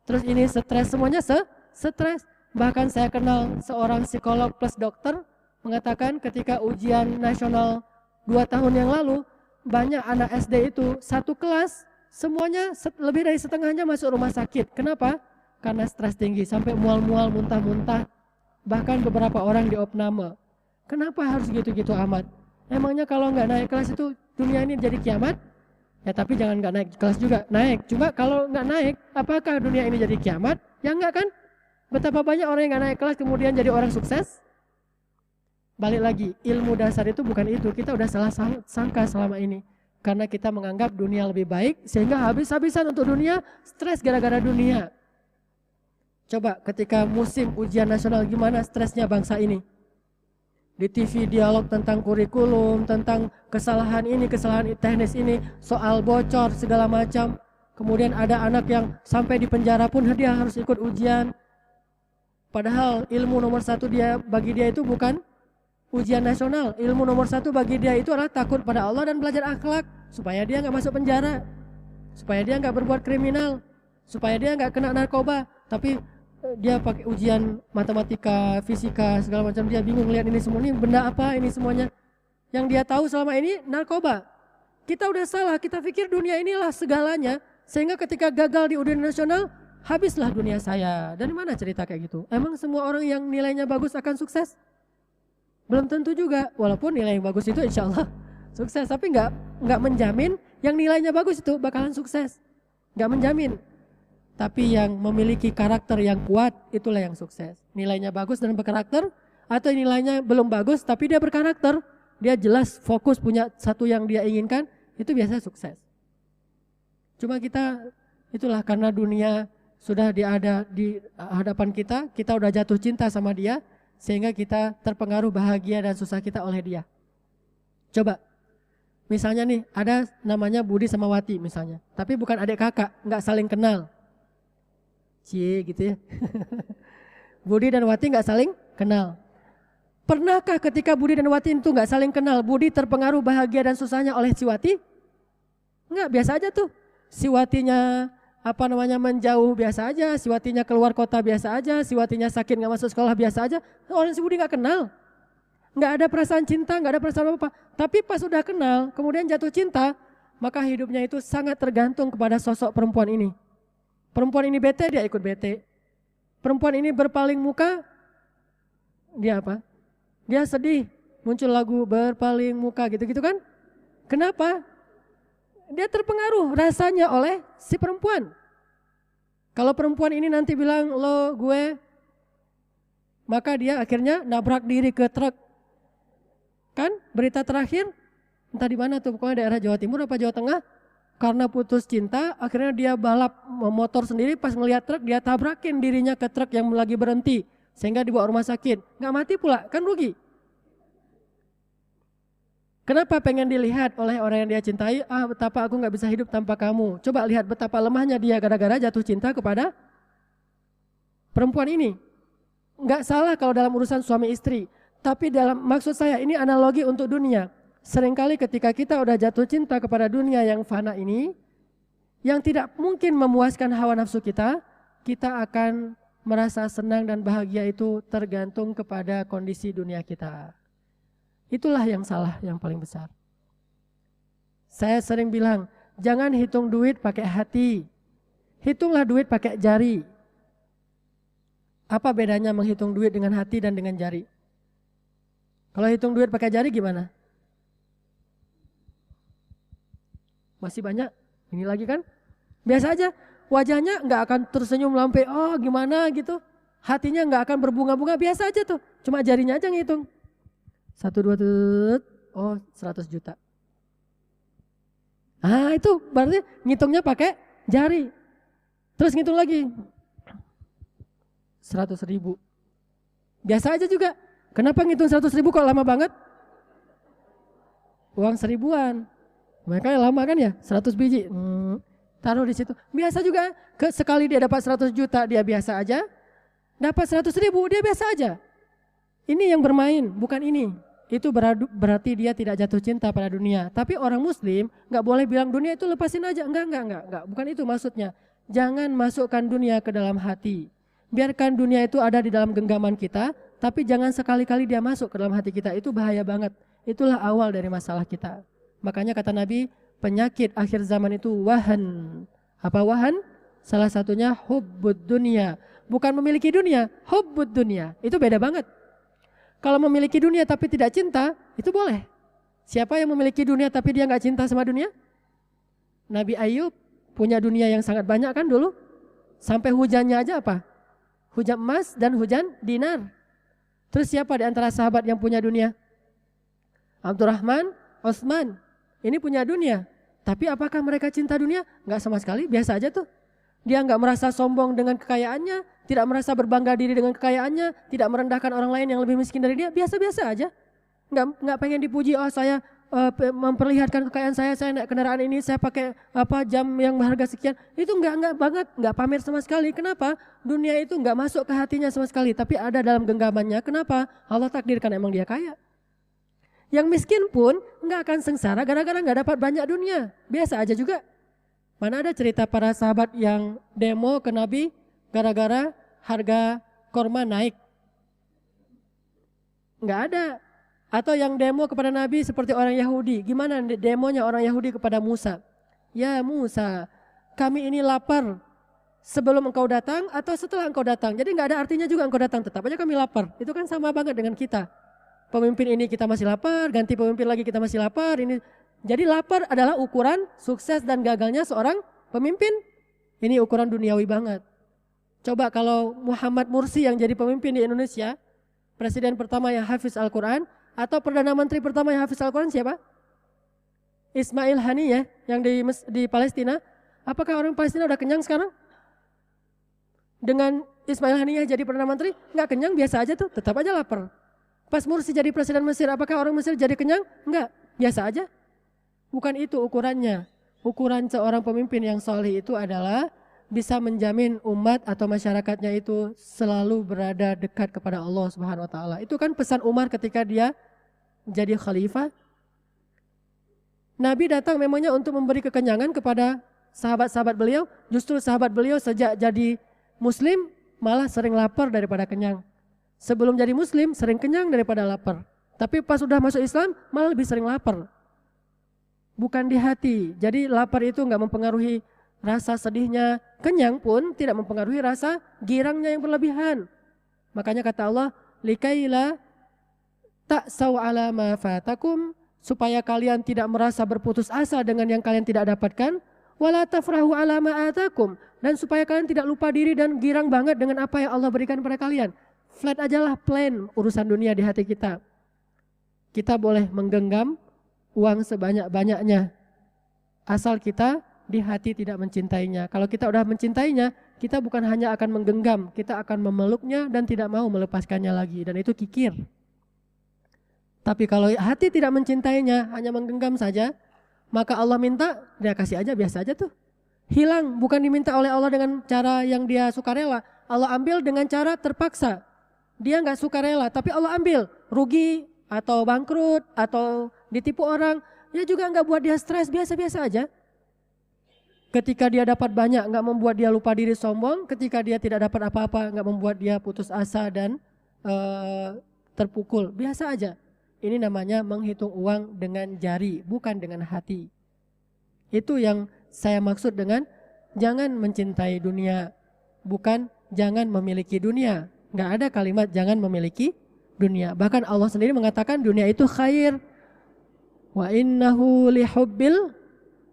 Terus ini stres, semuanya stres. Bahkan saya kenal seorang psikolog plus dokter mengatakan ketika ujian nasional 2 tahun yang lalu, banyak anak SD itu satu kelas semuanya lebih dari setengahnya masuk rumah sakit. Kenapa? Karena stres tinggi, sampai mual-mual, muntah-muntah. Bahkan beberapa orang diopname. Kenapa harus gitu-gitu amat? Emangnya kalau nggak naik kelas itu dunia ini jadi kiamat? Ya tapi jangan nggak naik kelas juga, naik. Cuma kalau nggak naik, apakah dunia ini jadi kiamat? Ya enggak kan? Betapa banyak orang yang nggak naik kelas kemudian jadi orang sukses? Balik lagi, ilmu dasar itu bukan itu. Kita udah salah sangka selama ini. Karena kita menganggap dunia lebih baik, sehingga habis-habisan untuk dunia, stres gara-gara dunia. Coba ketika musim ujian nasional gimana stresnya bangsa ini. Di TV dialog tentang kurikulum, tentang kesalahan ini, kesalahan teknis ini, soal bocor segala macam. Kemudian ada anak yang sampai di penjara pun dia harus ikut ujian. Padahal ilmu nomor 1 bagi dia itu bukan ujian nasional. Ilmu nomor 1 bagi dia itu adalah takut pada Allah dan belajar akhlak. Supaya dia nggak masuk penjara. Supaya dia nggak berbuat kriminal. Supaya dia nggak kena narkoba. Tapi dia pakai ujian matematika, fisika, segala macam. Dia bingung lihat ini semua, ini benda apa ini semuanya. Yang dia tahu selama ini narkoba. Kita udah salah, kita pikir dunia inilah segalanya. Sehingga ketika gagal di ujian nasional, habislah dunia saya. Dari mana cerita kayak gitu? Emang semua orang yang nilainya bagus akan sukses? Belum tentu juga, walaupun nilai yang bagus itu insya Allah sukses. Tapi nggak menjamin yang nilainya bagus itu bakalan sukses. Nggak menjamin. Tapi yang memiliki karakter yang kuat, itulah yang sukses. Nilainya bagus dan berkarakter, atau nilainya belum bagus tapi dia berkarakter. Dia jelas fokus punya satu yang dia inginkan, itu biasanya sukses. Cuma kita, itulah karena dunia sudah ada di hadapan kita udah jatuh cinta sama dia, sehingga kita terpengaruh bahagia dan susah kita oleh dia. Coba, misalnya nih ada namanya Budi sama Wati misalnya, tapi bukan adik kakak, nggak saling kenal. Cie gitu ya. Budi dan Wati nggak saling kenal. Pernahkah ketika Budi dan Wati itu nggak saling kenal, Budi terpengaruh bahagia dan susahnya oleh si Wati? Nggak, biasa aja tuh. Si Watinya menjauh biasa aja, si Watinya keluar kota biasa aja, si Watinya sakit nggak masuk sekolah biasa aja. Orang si Budi nggak kenal, nggak ada perasaan cinta, nggak ada perasaan apa-apa. Tapi pas sudah kenal, kemudian jatuh cinta, maka hidupnya itu sangat tergantung kepada sosok perempuan ini. Perempuan ini bete, dia ikut bete. Perempuan ini berpaling muka, dia apa? Dia sedih, muncul lagu berpaling muka gitu-gitu kan? Kenapa? Dia terpengaruh rasanya oleh si perempuan. Kalau perempuan ini nanti bilang lo gue, maka dia akhirnya nabrak diri ke truk. Kan berita terakhir, entah di mana tuh, pokoknya daerah Jawa Timur apa Jawa Tengah, karena putus cinta akhirnya dia balap motor sendiri, pas ngelihat truk dia tabrakin dirinya ke truk yang lagi berhenti, sehingga dibawa rumah sakit. Nggak mati pula, kan rugi. Kenapa pengen dilihat oleh orang yang dia cintai? Betapa aku nggak bisa hidup tanpa kamu. Coba lihat betapa lemahnya dia gara-gara jatuh cinta kepada perempuan ini. Nggak salah kalau dalam urusan suami istri, tapi maksud saya ini analogi untuk dunia. Seringkali ketika kita udah jatuh cinta kepada dunia yang fana ini, yang tidak mungkin memuaskan hawa nafsu kita, kita akan merasa senang dan bahagia itu tergantung kepada kondisi dunia kita. Itulah yang salah yang paling besar. Saya sering bilang, Jangan hitung duit pakai hati. Hitunglah duit pakai jari. Apa bedanya menghitung duit dengan hati dan dengan jari? Kalau hitung duit pakai jari gimana? Masih banyak? Ini lagi kan? Biasa aja. Wajahnya nggak akan tersenyum lampai, oh gimana gitu. Hatinya nggak akan berbunga-bunga, biasa aja tuh. Cuma jarinya aja ngitung. 1, 2, oh 100 juta. Ah itu berarti ngitungnya pakai jari. Terus ngitung lagi 100.000. Biasa aja juga. Kenapa ngitung 100.000 kok lama banget? Uang 1000-an. Mereka lama kan ya, 100 biji. Taruh di situ. Biasa juga. Sekali dia dapat 100 juta dia biasa aja. Dapat 100.000 dia biasa aja. Ini yang bermain, bukan ini. Itu berarti dia tidak jatuh cinta pada dunia. Tapi orang muslim gak boleh bilang dunia itu lepasin aja. Enggak. Bukan itu maksudnya. Jangan masukkan dunia ke dalam hati. Biarkan dunia itu ada di dalam genggaman kita. Tapi jangan sekali-kali dia masuk ke dalam hati kita. Itu bahaya banget. Itulah awal dari masalah kita. Makanya kata Nabi, penyakit akhir zaman itu wahan. Apa wahan? Salah satunya hubbud dunia. Bukan memiliki dunia, hubbud dunia. Itu beda banget. Kalau memiliki dunia tapi tidak cinta, itu boleh. Siapa yang memiliki dunia tapi dia nggak cinta sama dunia? Nabi Ayub punya dunia yang sangat banyak kan dulu. Sampai hujannya aja apa? Hujan emas dan hujan dinar. Terus siapa di antara sahabat yang punya dunia? Abdurrahman, Utsman. Ini punya dunia. Tapi apakah mereka cinta dunia? Nggak sama sekali, biasa aja tuh. Dia nggak merasa sombong dengan kekayaannya, tidak merasa berbangga diri dengan kekayaannya, tidak merendahkan orang lain yang lebih miskin dari dia, biasa-biasa aja. Nggak pengen dipuji, oh saya memperlihatkan kekayaan saya naik kendaraan ini, saya pakai jam yang berharga sekian. Itu nggak banget, nggak pamer sama sekali. Kenapa? Dunia itu nggak masuk ke hatinya sama sekali, tapi ada dalam genggamannya. Kenapa? Allah takdirkan emang dia kaya. Yang miskin pun nggak akan sengsara gara-gara nggak dapat banyak dunia, biasa aja juga. Mana ada cerita para sahabat yang demo ke Nabi gara-gara harga korma naik? Nggak ada. Atau yang demo kepada Nabi seperti orang Yahudi. Gimana demonya orang Yahudi kepada Musa? Ya Musa, kami ini lapar sebelum engkau datang atau setelah engkau datang. Jadi nggak ada artinya juga engkau datang, tetap aja kami lapar. Itu kan sama banget dengan kita. Pemimpin ini kita masih lapar, ganti pemimpin lagi kita masih lapar. Jadi lapar adalah ukuran sukses dan gagalnya seorang pemimpin. Ini ukuran duniawi banget. Coba kalau Muhammad Mursi yang jadi pemimpin di Indonesia, presiden pertama yang hafiz Al-Quran, atau perdana menteri pertama yang hafiz Al-Quran siapa? Ismail Haniyeh yang di Palestina. Apakah orang Palestina udah kenyang sekarang? Dengan Ismail Haniyeh jadi perdana menteri, nggak kenyang, biasa aja tuh, tetap aja lapar. Pas Mursi jadi presiden Mesir, apakah orang Mesir jadi kenyang? Enggak, biasa aja. Bukan itu ukurannya. Ukuran seorang pemimpin yang soleh itu adalah bisa menjamin umat atau masyarakatnya itu selalu berada dekat kepada Allah Subhanahu wa taala. Itu kan pesan Umar ketika dia jadi khalifah. Nabi datang memangnya untuk memberi kekenyangan kepada sahabat-sahabat beliau. Justru sahabat beliau sejak jadi muslim malah sering lapar daripada kenyang. Sebelum jadi muslim sering kenyang daripada lapar. Tapi pas sudah masuk Islam malah lebih sering lapar. Bukan di hati. Jadi lapar itu enggak mempengaruhi rasa sedihnya. Kenyang pun tidak mempengaruhi rasa girangnya yang berlebihan. Makanya kata Allah, likaila ta'saw ala ma fatakum, supaya kalian tidak merasa berputus asa dengan yang kalian tidak dapatkan, wala tafrahu ala ma atakum, dan supaya kalian tidak lupa diri dan girang banget dengan apa yang Allah berikan kepada kalian. Flat ajalah, plain urusan dunia di hati kita. Kita boleh menggenggam uang sebanyak-banyaknya, asal kita di hati tidak mencintainya. Kalau kita udah mencintainya, kita bukan hanya akan menggenggam, kita akan memeluknya dan tidak mau melepaskannya lagi. Dan itu kikir. Tapi kalau hati tidak mencintainya, hanya menggenggam saja, maka Allah minta, dia kasih aja, biasa aja tuh. Hilang, bukan diminta oleh Allah dengan cara yang dia sukarela. Allah ambil dengan cara terpaksa. Dia nggak sukarela, tapi Allah ambil. Rugi atau bangkrut atau ditipu orang, dia juga nggak buat dia stres, biasa-biasa aja. Ketika dia dapat banyak, nggak membuat dia lupa diri sombong. Ketika dia tidak dapat apa-apa, nggak membuat dia putus asa dan terpukul. Biasa aja. Ini namanya menghitung uang dengan jari, bukan dengan hati. Itu yang saya maksud dengan jangan mencintai dunia, bukan jangan memiliki dunia. Nggak ada kalimat jangan memiliki dunia. Bahkan Allah sendiri mengatakan dunia itu khair. Wa innahu lihubbil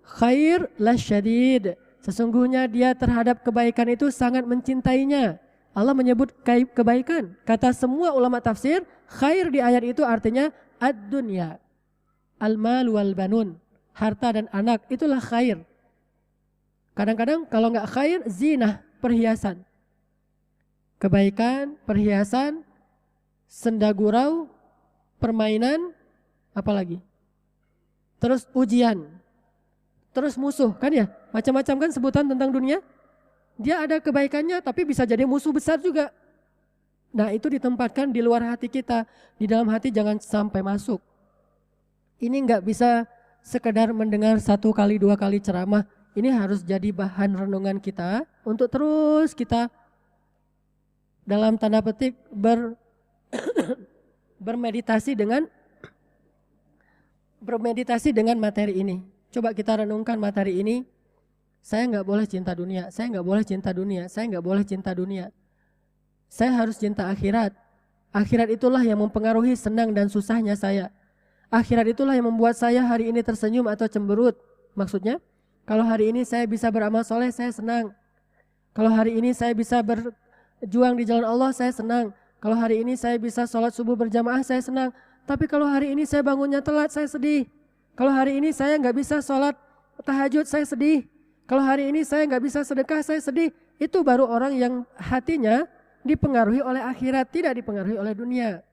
khair lasyadid. Sesungguhnya dia terhadap kebaikan itu sangat mencintainya. Allah menyebut kebaikan. Kata semua ulama tafsir, khair di ayat itu artinya ad-dunya, al-mal wal banun, harta dan anak, itulah khair. Kadang-kadang kalau nggak khair, zinah, perhiasan. Kebaikan, perhiasan, senda gurau, permainan, apalagi? Terus ujian, terus musuh, kan ya? Macam-macam kan sebutan tentang dunia. Dia ada kebaikannya tapi bisa jadi musuh besar juga. Nah itu ditempatkan di luar hati kita. Di dalam hati jangan sampai masuk. Ini nggak bisa sekedar mendengar 1 kali 2 kali ceramah. Ini harus jadi bahan renungan kita untuk terus kita dalam tanda petik bermeditasi dengan materi ini. Coba kita renungkan materi ini. Saya nggak boleh cinta dunia, saya nggak boleh cinta dunia, saya nggak boleh cinta dunia. Saya harus cinta akhirat. Akhirat itulah yang mempengaruhi senang dan susahnya saya. Akhirat itulah yang membuat saya hari ini tersenyum atau cemberut. Maksudnya, kalau hari ini saya bisa beramal soleh, saya senang. Kalau hari ini saya bisa berjuang di jalan Allah, saya senang. Kalau hari ini saya bisa sholat subuh berjamaah, saya senang. Tapi kalau hari ini saya bangunnya telat, saya sedih. Kalau hari ini saya nggak bisa sholat tahajud, saya sedih. Kalau hari ini saya nggak bisa sedekah, saya sedih. Itu baru orang yang hatinya dipengaruhi oleh akhirat, tidak dipengaruhi oleh dunia.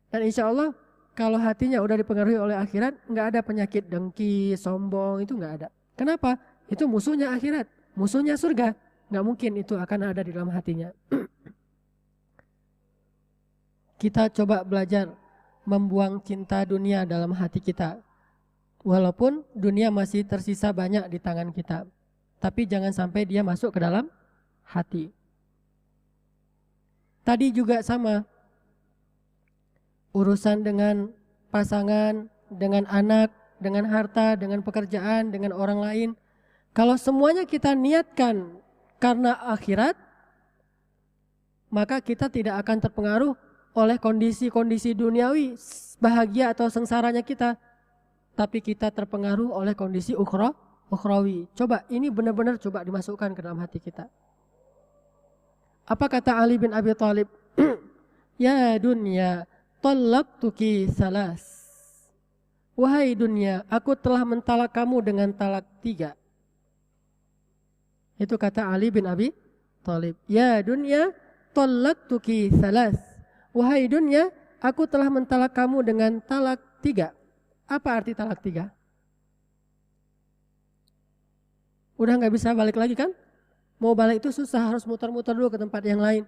Dan insya Allah kalau hatinya udah dipengaruhi oleh akhirat, nggak ada penyakit dengki, sombong, itu nggak ada. Kenapa? Itu musuhnya akhirat, musuhnya surga. Nggak mungkin itu akan ada di dalam hatinya. Kita coba belajar membuang cinta dunia dalam hati kita. Walaupun dunia masih tersisa banyak di tangan kita. Tapi jangan sampai dia masuk ke dalam hati. Tadi juga sama. Urusan dengan pasangan, dengan anak, dengan harta, dengan pekerjaan, dengan orang lain. Kalau semuanya kita niatkan karena akhirat, maka kita tidak akan terpengaruh oleh kondisi-kondisi duniawi, bahagia atau sengsaranya kita. Tapi kita terpengaruh oleh kondisi ukhrawi. Coba ini benar-benar coba dimasukkan ke dalam hati kita. Apa kata Ali bin Abi Thalib? Ya dunya, talaqtuki salas. Wahai dunia, aku telah mentalak kamu dengan talak 3. Itu kata Ali bin Abi Thalib. Ya dunya, talaqtuki salas. Wahai dunia, aku telah mentalak kamu dengan talak 3. Apa arti talak 3? Udah nggak bisa balik lagi kan? Mau balik itu susah, harus muter-muter dulu ke tempat yang lain.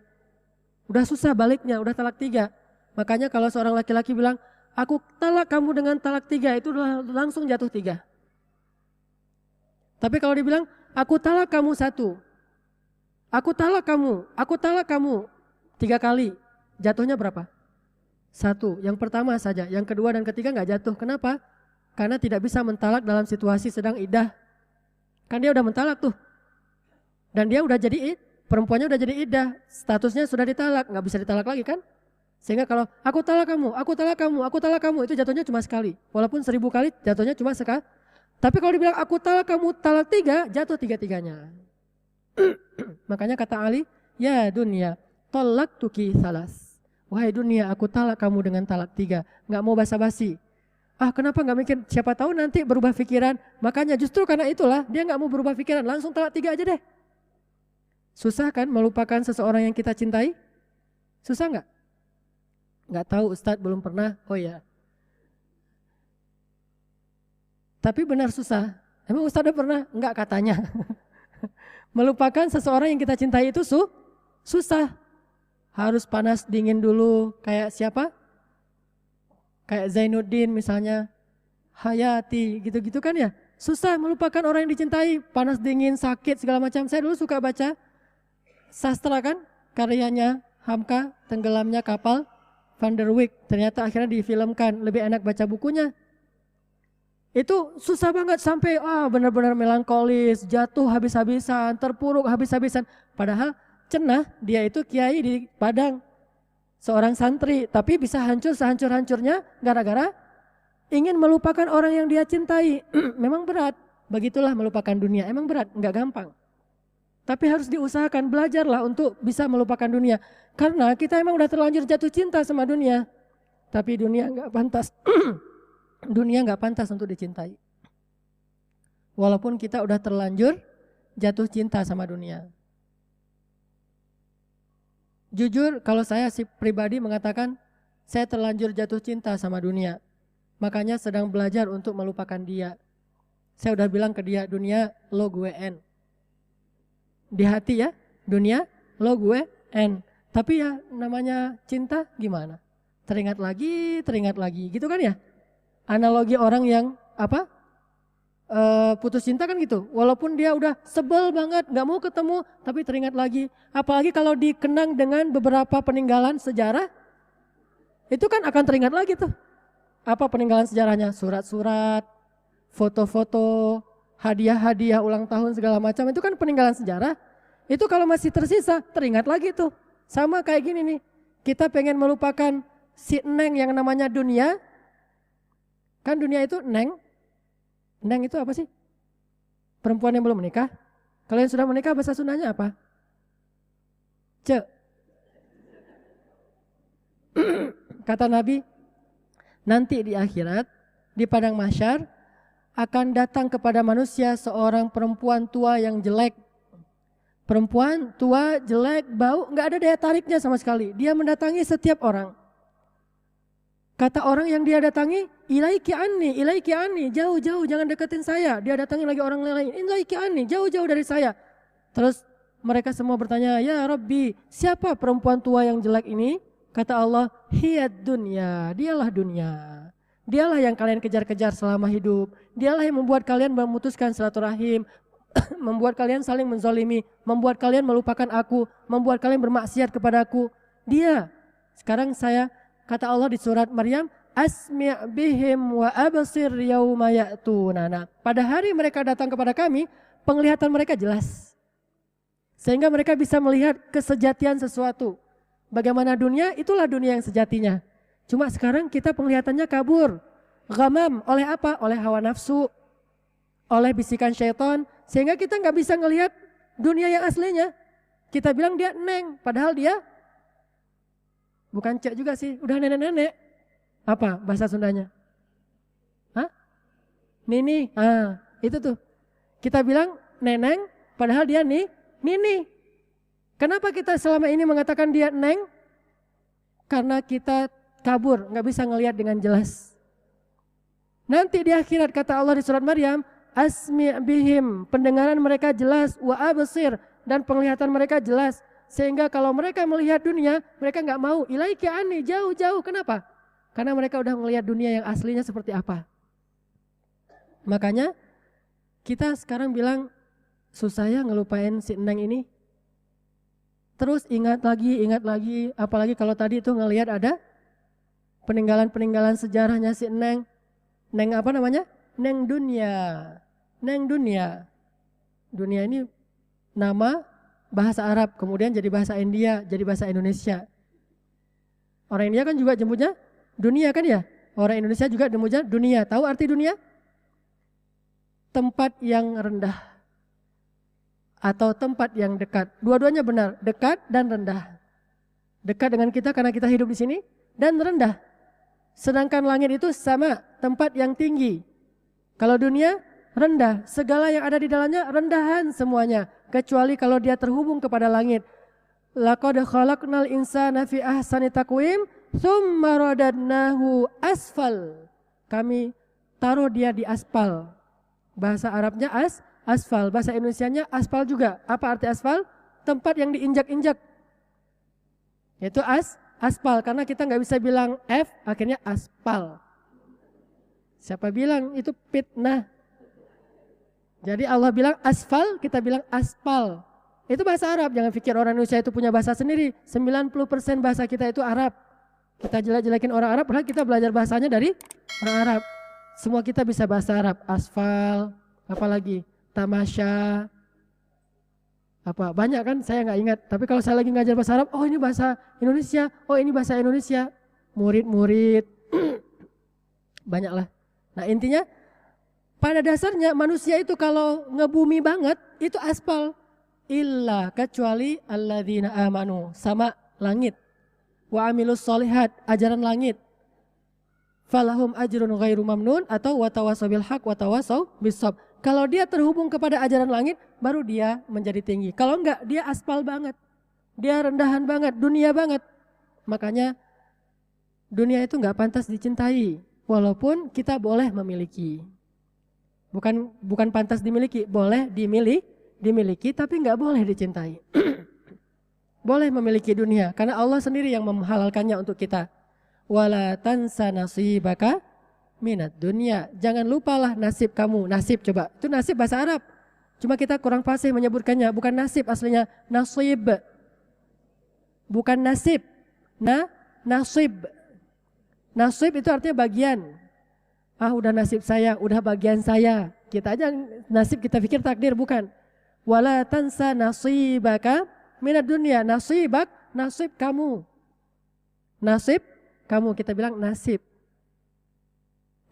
Udah susah baliknya, udah talak 3. Makanya kalau seorang laki-laki bilang, aku talak kamu dengan talak 3, itu langsung jatuh 3. Tapi kalau dibilang, aku talak kamu 1, aku talak kamu 3 kali, jatuhnya berapa? 1. Yang pertama saja, yang kedua dan ketiga nggak jatuh. Kenapa? Karena tidak bisa mentalak dalam situasi sedang iddah. Kan dia udah mentalak tuh. Dan dia udah jadi perempuannya udah jadi iddah, statusnya sudah ditalak, nggak bisa ditalak lagi kan? Sehingga kalau aku talak kamu, itu jatuhnya cuma sekali. Walaupun 1000 kali jatuhnya cuma sekali. Tapi kalau dibilang aku talak kamu talak 3, jatuh 3-3-nya. Makanya kata Ali, ya dunia, talaqtuki salas. Wahai dunia, aku talak kamu dengan talak 3. Nggak mau basa-basi. Kenapa nggak mikir? Siapa tahu nanti berubah pikiran. Makanya justru karena itulah dia nggak mau berubah pikiran. Langsung talak 3 aja deh. Susah kan melupakan seseorang yang kita cintai? Susah nggak? Nggak tahu Ustadz, belum pernah. Oh ya. Tapi benar susah. Emang Ustadz udah pernah? Enggak katanya. Melupakan seseorang yang kita cintai itu susah. Harus panas dingin dulu. Kayak siapa? Kayak Zainuddin misalnya, Hayati, gitu-gitu kan ya. Susah melupakan orang yang dicintai, panas dingin, sakit, segala macam. Saya dulu suka baca sastra kan, karyanya Hamka, Tenggelamnya Kapal Van der Wijk. Ternyata akhirnya difilmkan, lebih enak baca bukunya. Itu susah banget sampai benar-benar melankolis, jatuh habis-habisan, terpuruk habis-habisan. Padahal cenah dia itu kiai di Padang, seorang santri, tapi bisa hancur sehancur-hancurnya gara-gara ingin melupakan orang yang dia cintai. Memang berat, begitulah melupakan dunia. Emang berat, enggak gampang. Tapi harus diusahakan, belajarlah untuk bisa melupakan dunia. Karena kita emang udah terlanjur jatuh cinta sama dunia. Tapi dunia enggak pantas. Dunia enggak pantas untuk dicintai. Walaupun kita udah terlanjur jatuh cinta sama dunia. Jujur kalau saya pribadi mengatakan saya terlanjur jatuh cinta sama dunia. Makanya sedang belajar untuk melupakan dia. Saya udah bilang ke dia, dunia lo gue N. Di hati ya, dunia lo gue N. Tapi ya namanya cinta gimana? Teringat lagi, gitu kan ya? Analogi orang yang putus cinta kan gitu. Walaupun dia udah sebel banget, gak mau ketemu, tapi teringat lagi. Apalagi kalau dikenang dengan beberapa peninggalan sejarah, itu kan akan teringat lagi tuh. Apa peninggalan sejarahnya? Surat-surat, foto-foto, hadiah-hadiah ulang tahun segala macam. Itu kan peninggalan sejarah. Itu kalau masih tersisa, teringat lagi tuh. Sama kayak gini nih, kita pengen melupakan si Neng yang namanya dunia. Kan dunia itu Neng. Neng itu apa sih? Perempuan yang belum menikah. Kalau yang sudah menikah bahasa Sundanya apa? Ce. Kata Nabi, nanti di akhirat, di padang mahsyar, akan datang kepada manusia seorang perempuan tua yang jelek. Perempuan tua, jelek, bau, gak ada daya tariknya sama sekali. Dia mendatangi setiap orang. Kata orang yang dia datangi, ilaiki anni, jauh-jauh jangan deketin saya. Dia datangi lagi orang lain, ilaiki anni, jauh-jauh dari saya. Terus mereka semua bertanya, ya Rabbi, siapa perempuan tua yang jelek ini? Kata Allah, hiyad dunya, dialah dunia. Dialah yang kalian kejar-kejar selama hidup. Dialah yang membuat kalian memutuskan silaturahim, membuat kalian saling menzalimi, membuat kalian melupakan aku, membuat kalian bermaksiat kepadaku. Dia. Sekarang saya, kata Allah di surat Maryam, asmi' bihim wa absir yauma ya'tunana. Pada hari mereka datang kepada kami, penglihatan mereka jelas. Sehingga mereka bisa melihat kesejatian sesuatu. Bagaimana dunia, itulah dunia yang sejatinya. Cuma sekarang kita penglihatannya kabur. Ghamam, oleh apa? Oleh hawa nafsu, oleh bisikan syaitan. Sehingga kita nggak bisa ngelihat dunia yang aslinya. Kita bilang dia Neng, padahal dia bukan cek juga sih, udah nenek-nenek. Apa bahasa Sundanya? Hah? Nini, itu tuh. Kita bilang neneng, padahal dia nini. Kenapa kita selama ini mengatakan dia Neng? Karena kita kabur, gak bisa ngelihat dengan jelas. Nanti di akhirat kata Allah di surat Maryam, asmi' bihim, pendengaran mereka jelas, wa absir, dan penglihatan mereka jelas. Sehingga kalau mereka melihat dunia, mereka gak mau, ilaiki anni, jauh-jauh. Kenapa? Karena mereka udah melihat dunia yang aslinya seperti apa. Makanya kita sekarang bilang, susah ya ngelupain si Neng ini. Terus ingat lagi, apalagi kalau tadi itu ngelihat ada peninggalan-peninggalan sejarahnya si Neng. Neng apa namanya? Neng dunia. Neng dunia. Dunia ini nama bahasa Arab, kemudian jadi bahasa India, jadi bahasa Indonesia. Orang India kan juga jemputnya dunia kan ya? Orang Indonesia juga jemputnya dunia. Tahu arti dunia? Tempat yang rendah. Atau tempat yang dekat. Dua-duanya benar, dekat dan rendah. Dekat dengan kita karena kita hidup di sini, dan rendah. Sedangkan langit itu sama, tempat yang tinggi. Kalau dunia rendah, segala yang ada di dalamnya rendahan semuanya, kecuali kalau dia terhubung kepada langit. Laqad khalaqnal insana fi ahsani taqwim, tsumma radadnahu asfal. Kami taruh dia di aspal. Bahasa Arabnya asfal, bahasa Indonesianya aspal juga. Apa arti aspal? Tempat yang diinjak-injak. Itu aspal, karena kita nggak bisa bilang F, akhirnya aspal. Siapa bilang itu fitnah? Jadi Allah bilang asfal, kita bilang aspal. Itu bahasa Arab, jangan pikir orang Indonesia itu punya bahasa sendiri. 90% bahasa kita itu Arab. Kita jelek-jelekin orang Arab, padahal kita belajar bahasanya dari orang Arab. Semua kita bisa bahasa Arab, asfal, apalagi tamasya, apa banyak kan saya nggak ingat. Tapi kalau saya lagi ngajar bahasa Arab, oh ini bahasa Indonesia, oh ini bahasa Indonesia. Murid-murid, banyak lah. Nah intinya, pada dasarnya manusia itu kalau ngebumi banget, itu aspal. Illa kecuali alladzina amanu, sama langit. Wa amilus solihat, ajaran langit. Falahum ajrun ghairu mamnun, atau watawasau bil haq watawasau bisab. Kalau dia terhubung kepada ajaran langit, baru dia menjadi tinggi. Kalau enggak, dia aspal banget. Dia rendahan banget, dunia banget. Makanya dunia itu enggak pantas dicintai. Walaupun kita boleh memiliki. Bukan pantas dimiliki, boleh dimiliki tapi enggak boleh dicintai. Boleh memiliki dunia, karena Allah sendiri yang menghalalkannya untuk kita. Wala tansa nasibaka minat dunia. Jangan lupalah nasib kamu. Nasib coba. Itu nasib bahasa Arab. Cuma kita kurang fasih menyebutkannya. Bukan nasib aslinya. Nasib. Bukan nasib. Nasib. Nasib itu artinya bagian. Ah udah nasib saya. Udah bagian saya. Kita aja nasib kita pikir takdir. Bukan. Wala tansa nasibaka minat dunia. Nasibak. Nasib kamu. Nasib kamu, kita bilang nasib.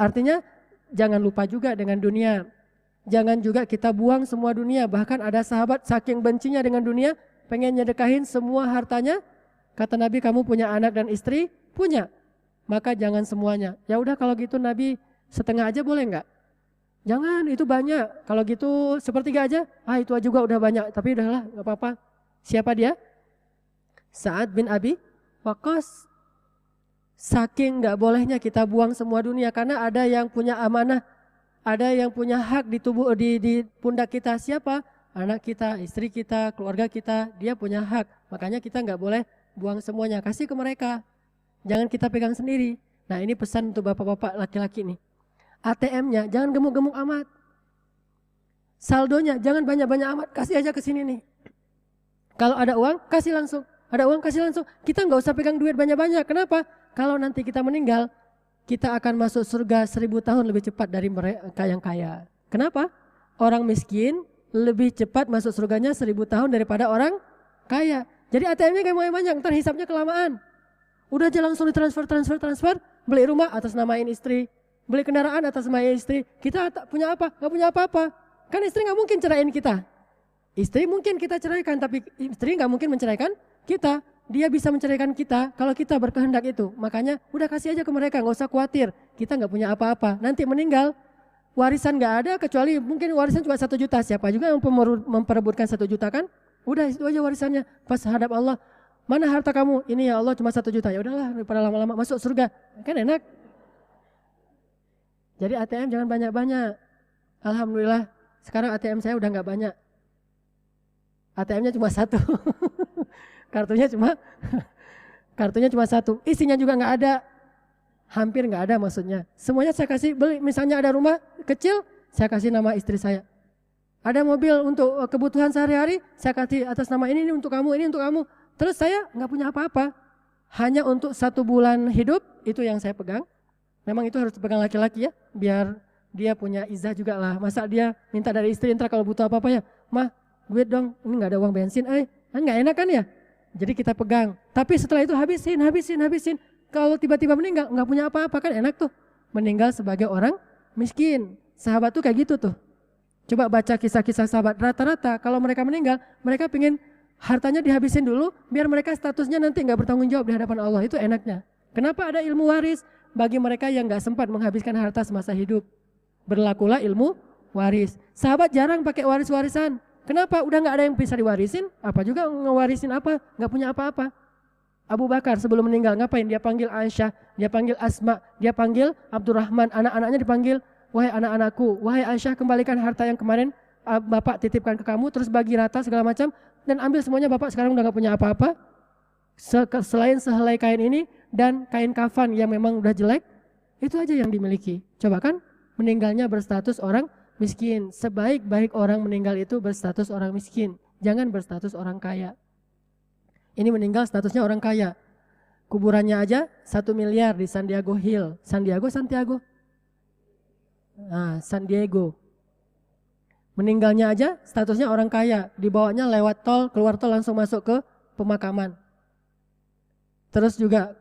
Artinya jangan lupa juga dengan dunia. Jangan juga kita buang semua dunia. Bahkan ada sahabat saking bencinya dengan dunia, pengen nyedekahin semua hartanya. Kata Nabi, kamu punya anak dan istri? Punya. Maka jangan semuanya. Ya udah kalau gitu Nabi setengah aja boleh enggak? Jangan, itu banyak. Kalau gitu sepertiga aja. Ah itu juga udah banyak. Tapi udahlah, enggak apa-apa. Siapa dia? Sa'ad bin Abi Waqqas. Saking gak bolehnya kita buang semua dunia, karena ada yang punya amanah, ada yang punya hak di tubuh di pundak kita. Siapa? Anak kita, istri kita, keluarga kita, dia punya hak. Makanya kita gak boleh buang semuanya, kasih ke mereka. Jangan kita pegang sendiri. Nah ini pesan untuk bapak-bapak laki-laki nih. ATM-nya jangan gemuk-gemuk amat. Saldonya jangan banyak-banyak amat, kasih aja ke sini nih. Kalau ada uang, kasih langsung. Ada uang, kasih langsung. Kita gak usah pegang duit banyak-banyak. Kenapa? Kalau nanti kita meninggal, kita akan masuk surga 1000 tahun lebih cepat dari mereka yang kaya. Kenapa? Orang miskin lebih cepat masuk surganya 1000 tahun daripada orang kaya. Jadi ATM-nya kayak banyak, ntar hisapnya kelamaan. Udah aja langsung ditransfer, beli rumah atas namain istri, beli kendaraan atas nama istri. Kita tak punya apa? Gak punya apa-apa. Kan istri gak mungkin ceraiin kita. Istri mungkin kita ceraikan, tapi istri gak mungkin menceraikan kita. Dia bisa menceraikan kita kalau kita berkehendak itu. Makanya udah kasih aja ke mereka, gak usah khawatir. Kita gak punya apa-apa. Nanti meninggal, warisan gak ada kecuali mungkin warisan cuma 1 juta. Siapa juga yang memperebutkan 1 juta kan? Udah itu aja warisannya. Pas hadap Allah, mana harta kamu? Ini ya Allah cuma 1 juta. Ya udahlah, daripada lama-lama masuk surga. Kan enak. Jadi ATM jangan banyak-banyak. Alhamdulillah sekarang ATM saya udah gak banyak. ATM-nya cuma 1. Kartunya cuma 1. Isinya juga nggak ada. Hampir nggak ada maksudnya. Semuanya saya kasih beli. Misalnya ada rumah kecil, saya kasih nama istri saya. Ada mobil untuk kebutuhan sehari-hari, saya kasih atas nama ini untuk kamu, ini untuk kamu. Terus saya nggak punya apa-apa. Hanya untuk 1 bulan hidup, itu yang saya pegang. Memang itu harus dipegang laki-laki ya, biar dia punya izah juga lah. Masa dia minta dari istri, ntar kalau butuh apa-apa ya, mah duit dong, ini nggak ada uang bensin, kan nggak enak kan ya? Jadi kita pegang. Tapi setelah itu habisin. Kalau tiba-tiba meninggal, nggak punya apa-apa kan enak tuh. Meninggal sebagai orang miskin. Sahabat tuh kayak gitu tuh. Coba baca kisah-kisah sahabat. Rata-rata kalau mereka meninggal, mereka pengen hartanya dihabisin dulu, biar mereka statusnya nanti nggak bertanggung jawab di hadapan Allah. Itu enaknya. Kenapa ada ilmu waris? Bagi mereka yang nggak sempat menghabiskan harta semasa hidup. Berlakulah ilmu waris. Sahabat jarang pakai waris-warisan. Kenapa? Udah gak ada yang bisa diwarisin, apa juga ngewarisin apa? Gak punya apa-apa. Abu Bakar sebelum meninggal ngapain? Dia panggil Aisyah, dia panggil Asma, dia panggil Abdurrahman, anak-anaknya dipanggil, wahai anak-anakku, wahai Aisyah kembalikan harta yang kemarin Bapak titipkan ke kamu, terus bagi rata segala macam, dan ambil semuanya Bapak sekarang udah gak punya apa-apa. Selain sehelai kain ini dan kain kafan yang memang udah jelek, itu aja yang dimiliki. Coba kan meninggalnya berstatus orang miskin. Sebaik-baik orang meninggal itu berstatus orang miskin. Jangan berstatus orang kaya. Ini meninggal statusnya orang kaya. Kuburannya aja 1 miliar di San Diego Hill. Santiago. San Diego. Meninggalnya aja statusnya orang kaya, dibawanya lewat tol, keluar tol langsung masuk ke pemakaman. Terus juga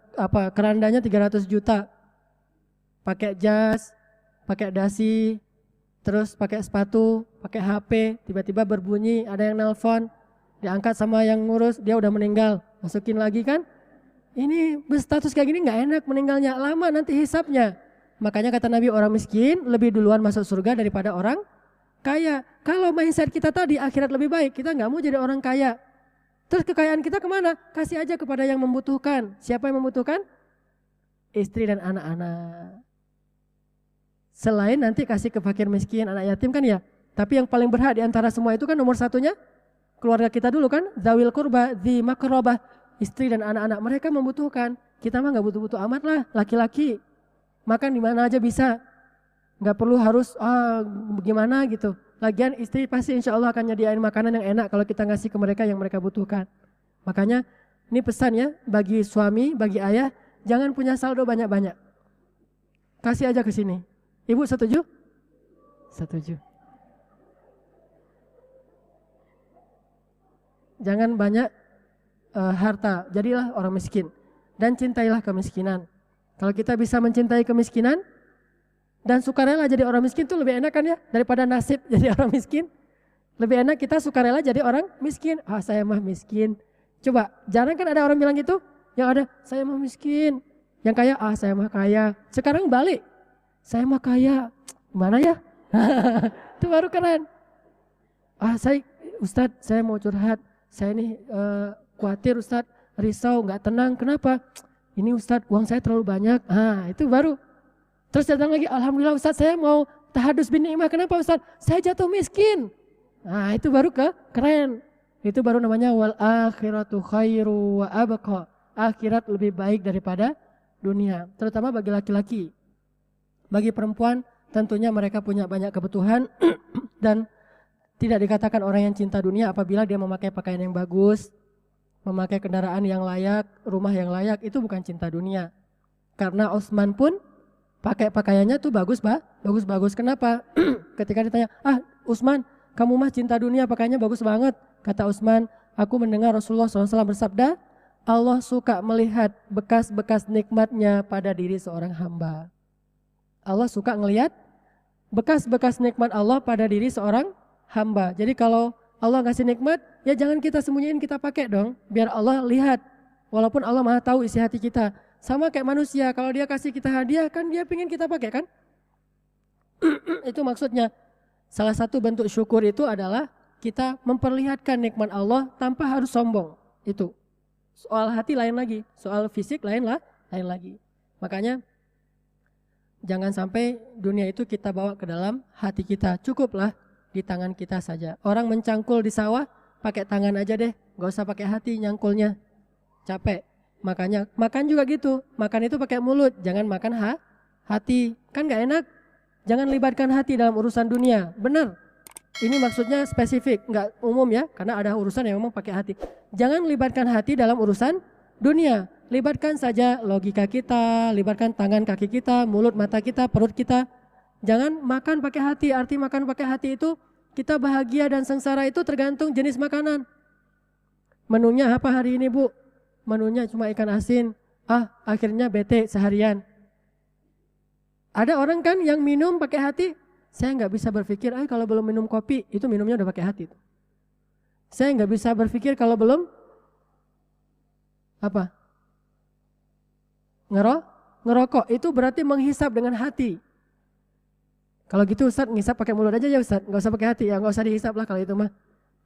kerandanya 300 juta. Pakai jas, pakai dasi, terus pakai sepatu, pakai HP, tiba-tiba berbunyi, ada yang nelpon, diangkat sama yang ngurus, dia udah meninggal, masukin lagi kan? Ini berstatus kayak gini nggak enak meninggalnya, lama nanti hisapnya. Makanya kata Nabi, orang miskin lebih duluan masuk surga daripada orang kaya. Kalau mindset kita tadi akhirat lebih baik, kita nggak mau jadi orang kaya. Terus kekayaan kita kemana? Kasih aja kepada yang membutuhkan. Siapa yang membutuhkan? Istri dan anak-anak. Selain nanti kasih ke fakir miskin, anak yatim kan ya. Tapi yang paling berhak di antara semua itu kan nomor satunya keluarga kita dulu kan. Zawil kurba, dzi makrobah. Istri dan anak-anak mereka membutuhkan. Kita mah nggak butuh-butuh amat lah, laki-laki. Makan di mana aja bisa. Nggak perlu harus gimana gitu. Lagian istri pasti insya Allah akan nyediain makanan yang enak kalau kita ngasih ke mereka yang mereka butuhkan. Makanya ini pesan ya bagi suami, bagi ayah, jangan punya saldo banyak-banyak. Kasih aja ke sini. Ibu setuju? Setuju. Jangan banyak harta, jadilah orang miskin. Dan cintailah kemiskinan. Kalau kita bisa mencintai kemiskinan, dan sukarela jadi orang miskin tuh lebih enak kan ya daripada nasib jadi orang miskin. Lebih enak kita sukarela jadi orang miskin. Saya mah miskin. Coba, jarang kan ada orang bilang gitu. Yang ada, saya mah miskin. Yang kaya, saya mah kaya. Sekarang balik, saya mah kaya. Gimana ya? Itu baru keren. Ustadz, saya mau curhat. Saya ini khawatir Ustadz, risau, gak tenang. Kenapa? Ini Ustadz, uang saya terlalu banyak. Itu baru. Terus datang lagi, alhamdulillah Ustadz saya mau tahadus bin ni'mah. Kenapa Ustadz? Saya jatuh miskin. Itu baru keren. Itu baru namanya wal akhiratu khairu wa abqa. Akhirat lebih baik daripada dunia. Terutama bagi laki-laki. Bagi perempuan tentunya mereka punya banyak kebutuhan. Dan tidak dikatakan orang yang cinta dunia apabila dia memakai pakaian yang bagus. Memakai kendaraan yang layak, rumah yang layak. Itu bukan cinta dunia. Karena Utsman pun pakai pakaiannya tuh bagus. Kenapa? Ketika ditanya, Utsman, kamu mah cinta dunia, pakaiannya bagus banget. Kata Utsman, aku mendengar Rasulullah SAW bersabda, Allah suka melihat bekas-bekas nikmatnya pada diri seorang hamba. Allah suka ngelihat bekas-bekas nikmat Allah pada diri seorang hamba. Jadi kalau Allah ngasih nikmat, ya jangan kita sembunyiin, kita pakai dong. Biar Allah lihat, walaupun Allah maha tahu isi hati kita. Sama kayak manusia, kalau dia kasih kita hadiah kan dia pengen kita pakai kan? Itu maksudnya. Salah satu bentuk syukur itu adalah kita memperlihatkan nikmat Allah tanpa harus sombong. Itu. Soal hati lain lagi, soal fisik lain lagi. Makanya jangan sampai dunia itu kita bawa ke dalam hati kita. Cukuplah di tangan kita saja. Orang mencangkul di sawah pakai tangan aja deh, gak usah pakai hati nyangkulnya. Capek. Makanya makan juga gitu, makan itu pakai mulut, jangan makan hati, kan gak enak. Jangan libatkan hati dalam urusan dunia, benar. Ini maksudnya spesifik, gak umum ya, karena ada urusan yang memang pakai hati. Jangan libatkan hati dalam urusan dunia, libatkan saja logika kita, libatkan tangan kaki kita, mulut mata kita, perut kita. Jangan makan pakai hati, arti makan pakai hati itu kita bahagia dan sengsara itu tergantung jenis makanan. Menunya apa hari ini Bu? Menunya cuma ikan asin, akhirnya bete seharian. Ada orang kan yang minum pakai hati, saya nggak bisa berpikir, kalau belum minum kopi, itu minumnya udah pakai hati. Saya nggak bisa berpikir kalau belum ngerokok, itu berarti menghisap dengan hati. Kalau gitu Ustadz ngisap pakai mulut aja ya Ustadz, nggak usah pakai hati ya, nggak usah dihisap lah kalau itu mah.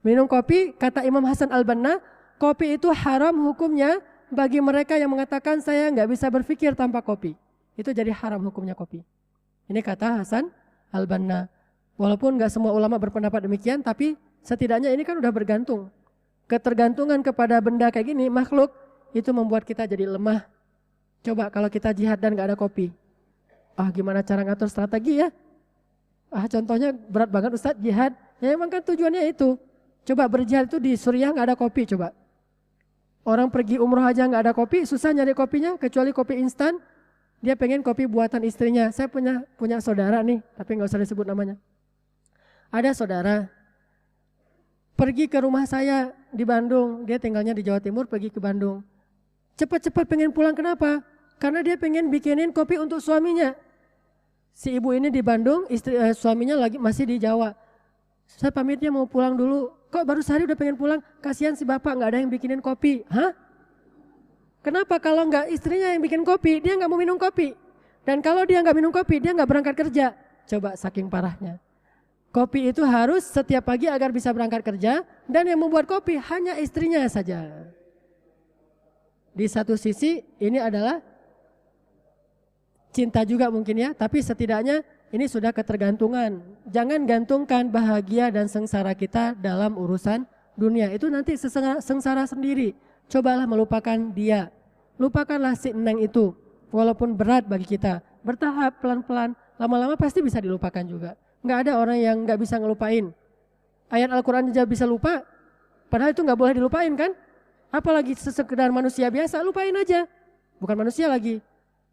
Minum kopi, kata Imam Hasan Al-Banna, kopi itu haram hukumnya bagi mereka yang mengatakan saya nggak bisa berpikir tanpa kopi. Itu jadi haram hukumnya kopi. Ini kata Hasan Al-Banna. Walaupun nggak semua ulama berpendapat demikian, tapi setidaknya ini kan udah bergantung. Ketergantungan kepada benda kayak gini, makhluk, itu membuat kita jadi lemah. Coba kalau kita jihad dan nggak ada kopi. Gimana cara ngatur strategi ya? Contohnya berat banget Ustadz jihad. Ya emang kan tujuannya itu. Coba berjihad itu di Suriah nggak ada kopi coba. Orang pergi umroh aja nggak ada kopi, susah nyari kopinya kecuali kopi instan. Dia pengen kopi buatan istrinya. Saya punya saudara nih, tapi nggak usah disebut namanya. Ada saudara pergi ke rumah saya di Bandung. Dia tinggalnya di Jawa Timur, pergi ke Bandung. Cepat-cepat pengen pulang, kenapa? Karena dia pengen bikinin kopi untuk suaminya. Si ibu ini di Bandung, suaminya masih di Jawa. Saya pamitnya mau pulang dulu. Kok baru sehari udah pengen pulang? Kasihan si bapak, nggak ada yang bikinin kopi. Hah? Kenapa? Kalau nggak istrinya yang bikin kopi, dia nggak mau minum kopi. Dan kalau dia nggak minum kopi, dia nggak berangkat kerja. Coba saking parahnya. Kopi itu harus setiap pagi agar bisa berangkat kerja, dan yang membuat kopi hanya istrinya saja. Di satu sisi ini adalah cinta juga mungkin ya, tapi setidaknya ini sudah ketergantungan. Jangan gantungkan bahagia dan sengsara kita dalam urusan dunia. Itu nanti sengsara sendiri. Cobalah melupakan dia. Lupakanlah si Neng itu. Walaupun berat bagi kita. Bertahap, pelan-pelan. Lama-lama pasti bisa dilupakan juga. Nggak ada orang yang nggak bisa ngelupain. Ayat Al-Quran aja bisa lupa. Padahal itu nggak boleh dilupain kan? Apalagi sekedar manusia biasa, lupain aja. Bukan manusia lagi.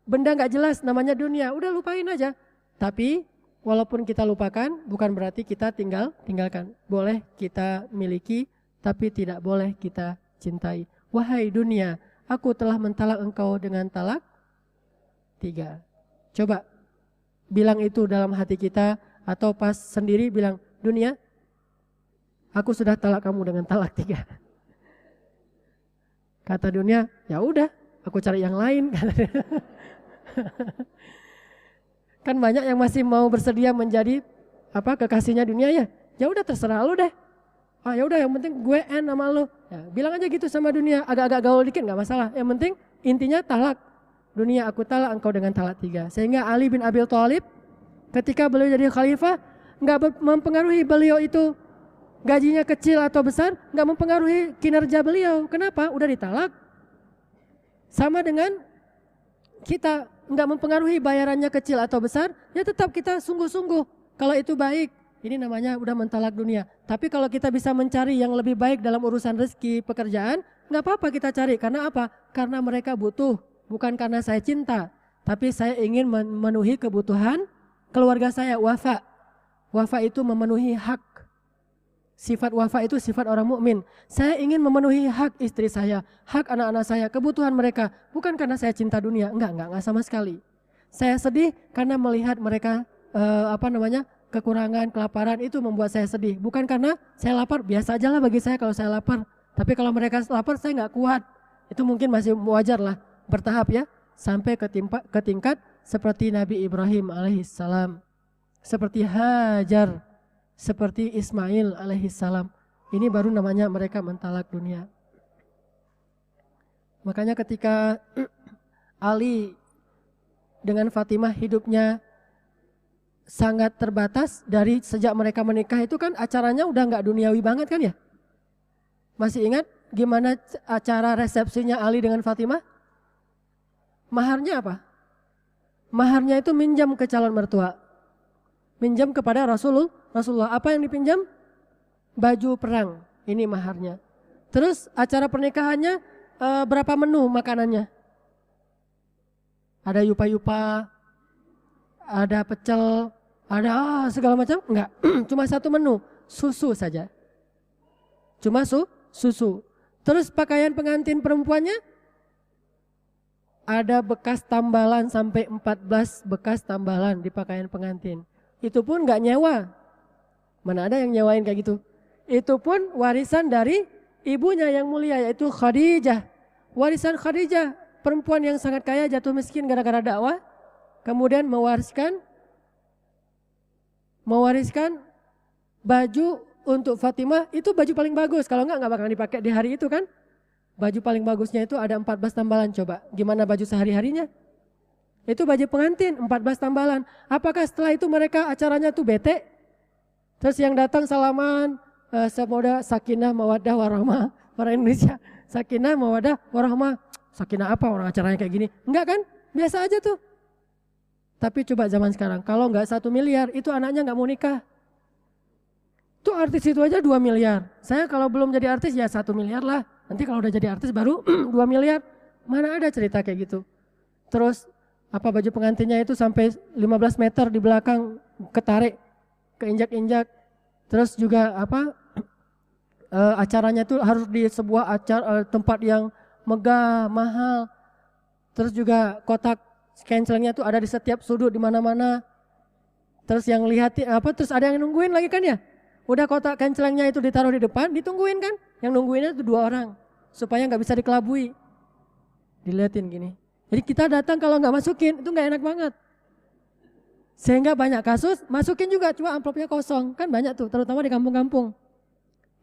Benda nggak jelas namanya dunia. Udah lupain aja. Tapi walaupun kita lupakan, bukan berarti kita tinggalkan. Boleh kita miliki, tapi tidak boleh kita cintai. Wahai dunia, aku telah mentalak engkau dengan talak 3. Coba bilang itu dalam hati kita, atau pas sendiri bilang, dunia, aku sudah talak kamu dengan talak 3. Kata dunia, ya udah, aku cari yang lain. Kan banyak yang masih mau bersedia menjadi kekasihnya dunia ya. Ya udah terserah lu deh. Ya udah yang penting gue sama lu. Ya, bilang aja gitu sama dunia, agak-agak gaul dikit nggak masalah. Yang penting intinya talak. Dunia aku talak engkau dengan talak 3. Sehingga Ali bin Abi Thalib ketika beliau jadi khalifah nggak mempengaruhi beliau itu gajinya kecil atau besar, nggak mempengaruhi kinerja beliau. Kenapa? Udah ditalak. Sama dengan kita, nggak mempengaruhi bayarannya kecil atau besar, ya tetap kita sungguh-sungguh. Kalau itu baik, ini namanya udah mentalak dunia. Tapi kalau kita bisa mencari yang lebih baik dalam urusan rezeki, pekerjaan, nggak apa-apa kita cari. Karena apa? Karena mereka butuh, bukan karena saya cinta. Tapi saya ingin memenuhi kebutuhan keluarga saya. Wafa. Wafa itu memenuhi hak. Sifat wafa itu sifat orang mukmin. Saya ingin memenuhi hak istri saya, hak anak-anak saya, kebutuhan mereka. Bukan karena saya cinta dunia, enggak sama sekali. Saya sedih karena melihat mereka kekurangan, kelaparan, itu membuat saya sedih. Bukan karena saya lapar, biasa aja lah bagi saya kalau saya lapar. Tapi kalau mereka lapar saya nggak kuat. Itu mungkin masih wajar lah, bertahap ya. Sampai ke tingkat seperti Nabi Ibrahim alaihissalam. Seperti Hajar, seperti Ismail alaihissalam. Ini baru namanya mereka mentalak dunia. Makanya ketika Ali dengan Fatimah hidupnya sangat terbatas, dari sejak mereka menikah itu kan acaranya udah nggak duniawi banget kan ya? Masih ingat gimana acara resepsinya Ali dengan Fatimah? Maharnya apa? Maharnya itu minjam ke calon mertua. Minjam kepada Rasulullah. Apa yang dipinjam? Baju perang. Ini maharnya. Terus acara pernikahannya berapa menu makanannya? Ada yupa-yupa, ada pecel, ada segala macam? Enggak, cuma satu menu, susu saja. Cuma susu. Terus pakaian pengantin perempuannya? Ada bekas tambalan sampai 14 bekas tambalan di pakaian pengantin. Itu pun enggak nyewa. Mana ada yang nyewain kayak gitu. Itu pun warisan dari ibunya yang mulia, yaitu Khadijah. Warisan Khadijah, perempuan yang sangat kaya, jatuh miskin gara-gara dakwah. Kemudian mewariskan baju untuk Fatimah. Itu baju paling bagus, kalau enggak bakalan dipakai di hari itu kan. Baju paling bagusnya itu ada 14 tambalan. Coba gimana baju sehari-harinya? Itu baju pengantin 14 tambalan. Apakah setelah itu mereka acaranya tuh bete? Terus yang datang salaman, semoga sakinah mawaddah warahmah. Orang Indonesia, sakinah mawaddah warahmah. Sakinah apa orang acaranya kayak gini? Enggak kan? Biasa aja tuh. Tapi coba zaman sekarang, kalau enggak 1 miliar, itu anaknya enggak mau nikah. Tuh artis itu aja 2 miliar. Saya kalau belum jadi artis ya 1 miliar lah. Nanti kalau udah jadi artis baru 2 miliar. Mana ada cerita kayak gitu. Terus baju pengantinnya itu sampai 15 meter di belakang, ketarik, keinjak-injak. Terus juga acaranya itu harus di sebuah tempat yang megah, mahal. Terus juga kotak cancelingnya itu ada di setiap sudut di mana-mana. Terus yang lihat terus ada yang nungguin lagi kan ya. Udah kotak cancelingnya itu ditaruh di depan, ditungguin kan. Yang nungguinnya itu 2 orang supaya nggak bisa dikelabui. Diliatin gini. Jadi kita datang kalau nggak masukin itu nggak enak banget. Sehingga banyak kasus masukin juga cuma amplopnya kosong. Kan banyak tuh, terutama di kampung-kampung.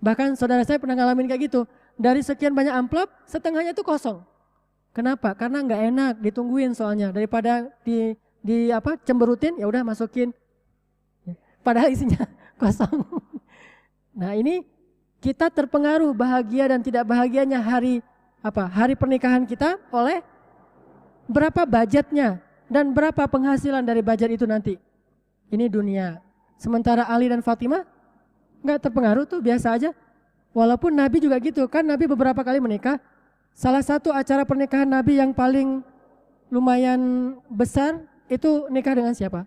Bahkan saudara saya pernah ngalamin kayak gitu. Dari sekian banyak amplop, setengahnya itu kosong. Kenapa? Karena nggak enak ditungguin soalnya. Daripada cemberutin, ya udah masukin. Padahal isinya kosong. Nah ini kita terpengaruh bahagia dan tidak bahagianya hari pernikahan kita oleh berapa budgetnya dan berapa penghasilan dari budget itu nanti. Ini dunia. Sementara Ali dan Fatimah nggak terpengaruh tuh, biasa aja. Walaupun Nabi juga gitu kan, Nabi beberapa kali menikah. Salah satu acara pernikahan Nabi yang paling lumayan besar itu nikah dengan siapa?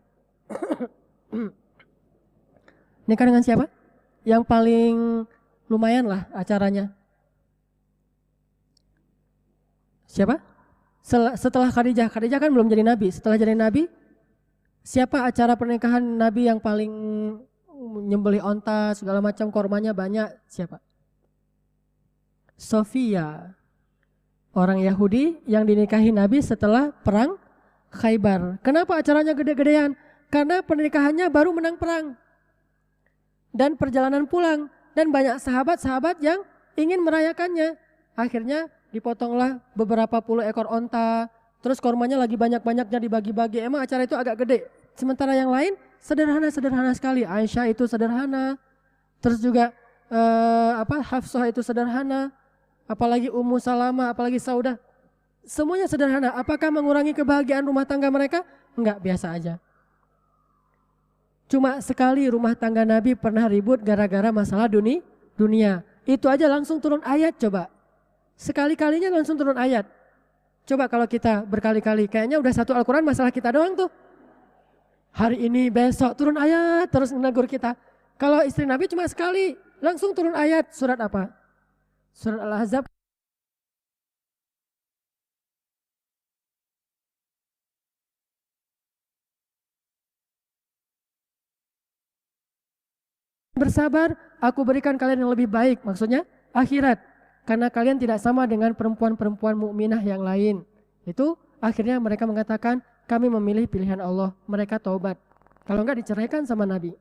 Nikah dengan siapa? Yang paling lumayan lah acaranya. Siapa? Setelah Khadijah. Khadijah kan belum jadi Nabi. Setelah jadi Nabi, siapa acara pernikahan Nabi yang paling nyembelih onta, segala macam kormanya banyak? Siapa? Sofia. Orang Yahudi yang dinikahi Nabi setelah perang Khaybar. Kenapa acaranya gede-gedean? Karena pernikahannya baru menang perang. Dan perjalanan pulang. Dan banyak sahabat-sahabat yang ingin merayakannya. Akhirnya dipotonglah beberapa puluh ekor onta. Terus kormanya lagi banyak-banyaknya dibagi-bagi. Emang acara itu agak gede. Sementara yang lain sederhana-sederhana sekali. Aisyah itu sederhana. Terus juga Hafsah itu sederhana. Apalagi Ummu Salamah, apalagi Saudah. Semuanya sederhana. Apakah mengurangi kebahagiaan rumah tangga mereka? Enggak, biasa aja. Cuma sekali rumah tangga Nabi pernah ribut gara-gara masalah dunia. Itu aja langsung turun ayat coba. Sekali-kalinya langsung turun ayat. Coba kalau kita berkali-kali, kayaknya udah satu Al-Quran masalah kita doang tuh. Hari ini, besok turun ayat terus menegur kita. Kalau istri Nabi cuma sekali, langsung turun ayat. Surat apa? Surat Al-Ahzab. Bersabar, aku berikan kalian yang lebih baik. Maksudnya akhirat. Karena kalian tidak sama dengan perempuan-perempuan mukminah yang lain. Itu akhirnya mereka mengatakan, kami memilih pilihan Allah. Mereka taubat. Kalau enggak diceraikan sama Nabi.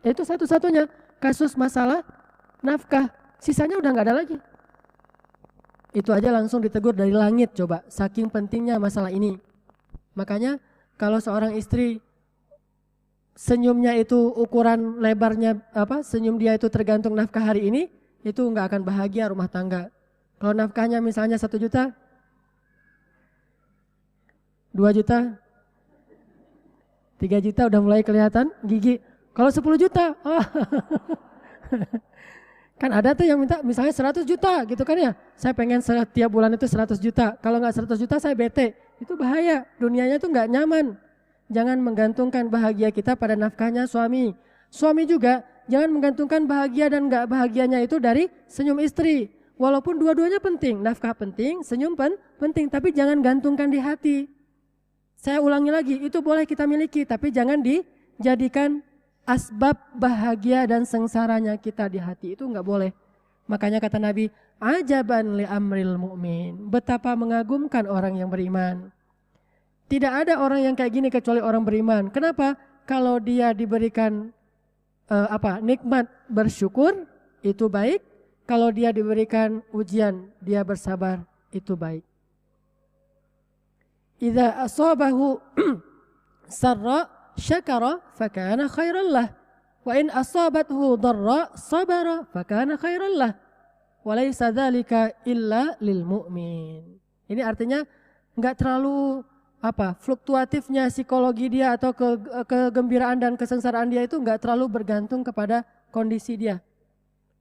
Itu satu-satunya kasus masalah nafkah. Sisanya udah enggak ada lagi. Itu aja langsung ditegur dari langit coba. Saking pentingnya masalah ini. Makanya kalau seorang istri senyumnya itu ukuran lebarnya senyum dia itu tergantung nafkah hari ini, itu enggak akan bahagia rumah tangga. Kalau nafkahnya misalnya 1 juta, 2 juta, 3 juta udah mulai kelihatan gigi. Kalau 10 juta, kan ada tuh yang minta misalnya 100 juta gitu kan ya. Saya pengen setiap bulan itu 100 juta. Kalau nggak 100 juta saya bete. Itu bahaya. Dunianya tuh nggak nyaman. Jangan menggantungkan bahagia kita pada nafkahnya suami. Suami juga jangan menggantungkan bahagia dan nggak bahagianya itu dari senyum istri. Walaupun dua-duanya penting. Nafkah penting, senyum penting. Tapi jangan gantungkan di hati. Saya ulangi lagi, itu boleh kita miliki. Tapi jangan dijadikan asbab bahagia dan sengsaranya kita di hati, itu enggak boleh. Makanya kata Nabi, ajaban li amril mu'min. Betapa mengagumkan orang yang beriman. Tidak ada orang yang kayak gini kecuali orang beriman. Kenapa? Kalau dia diberikan nikmat bersyukur, itu baik. Kalau dia diberikan ujian, dia bersabar, itu baik. Idza asabahu sarra syakara fakana khairan lah, wa in asabathu dharra sabara fakana khairan lah, wa laisa dzalika illa lil mu'min. Ini artinya enggak terlalu fluktuatifnya psikologi dia atau kegembiraan dan kesengsaraan dia itu enggak terlalu bergantung kepada kondisi dia.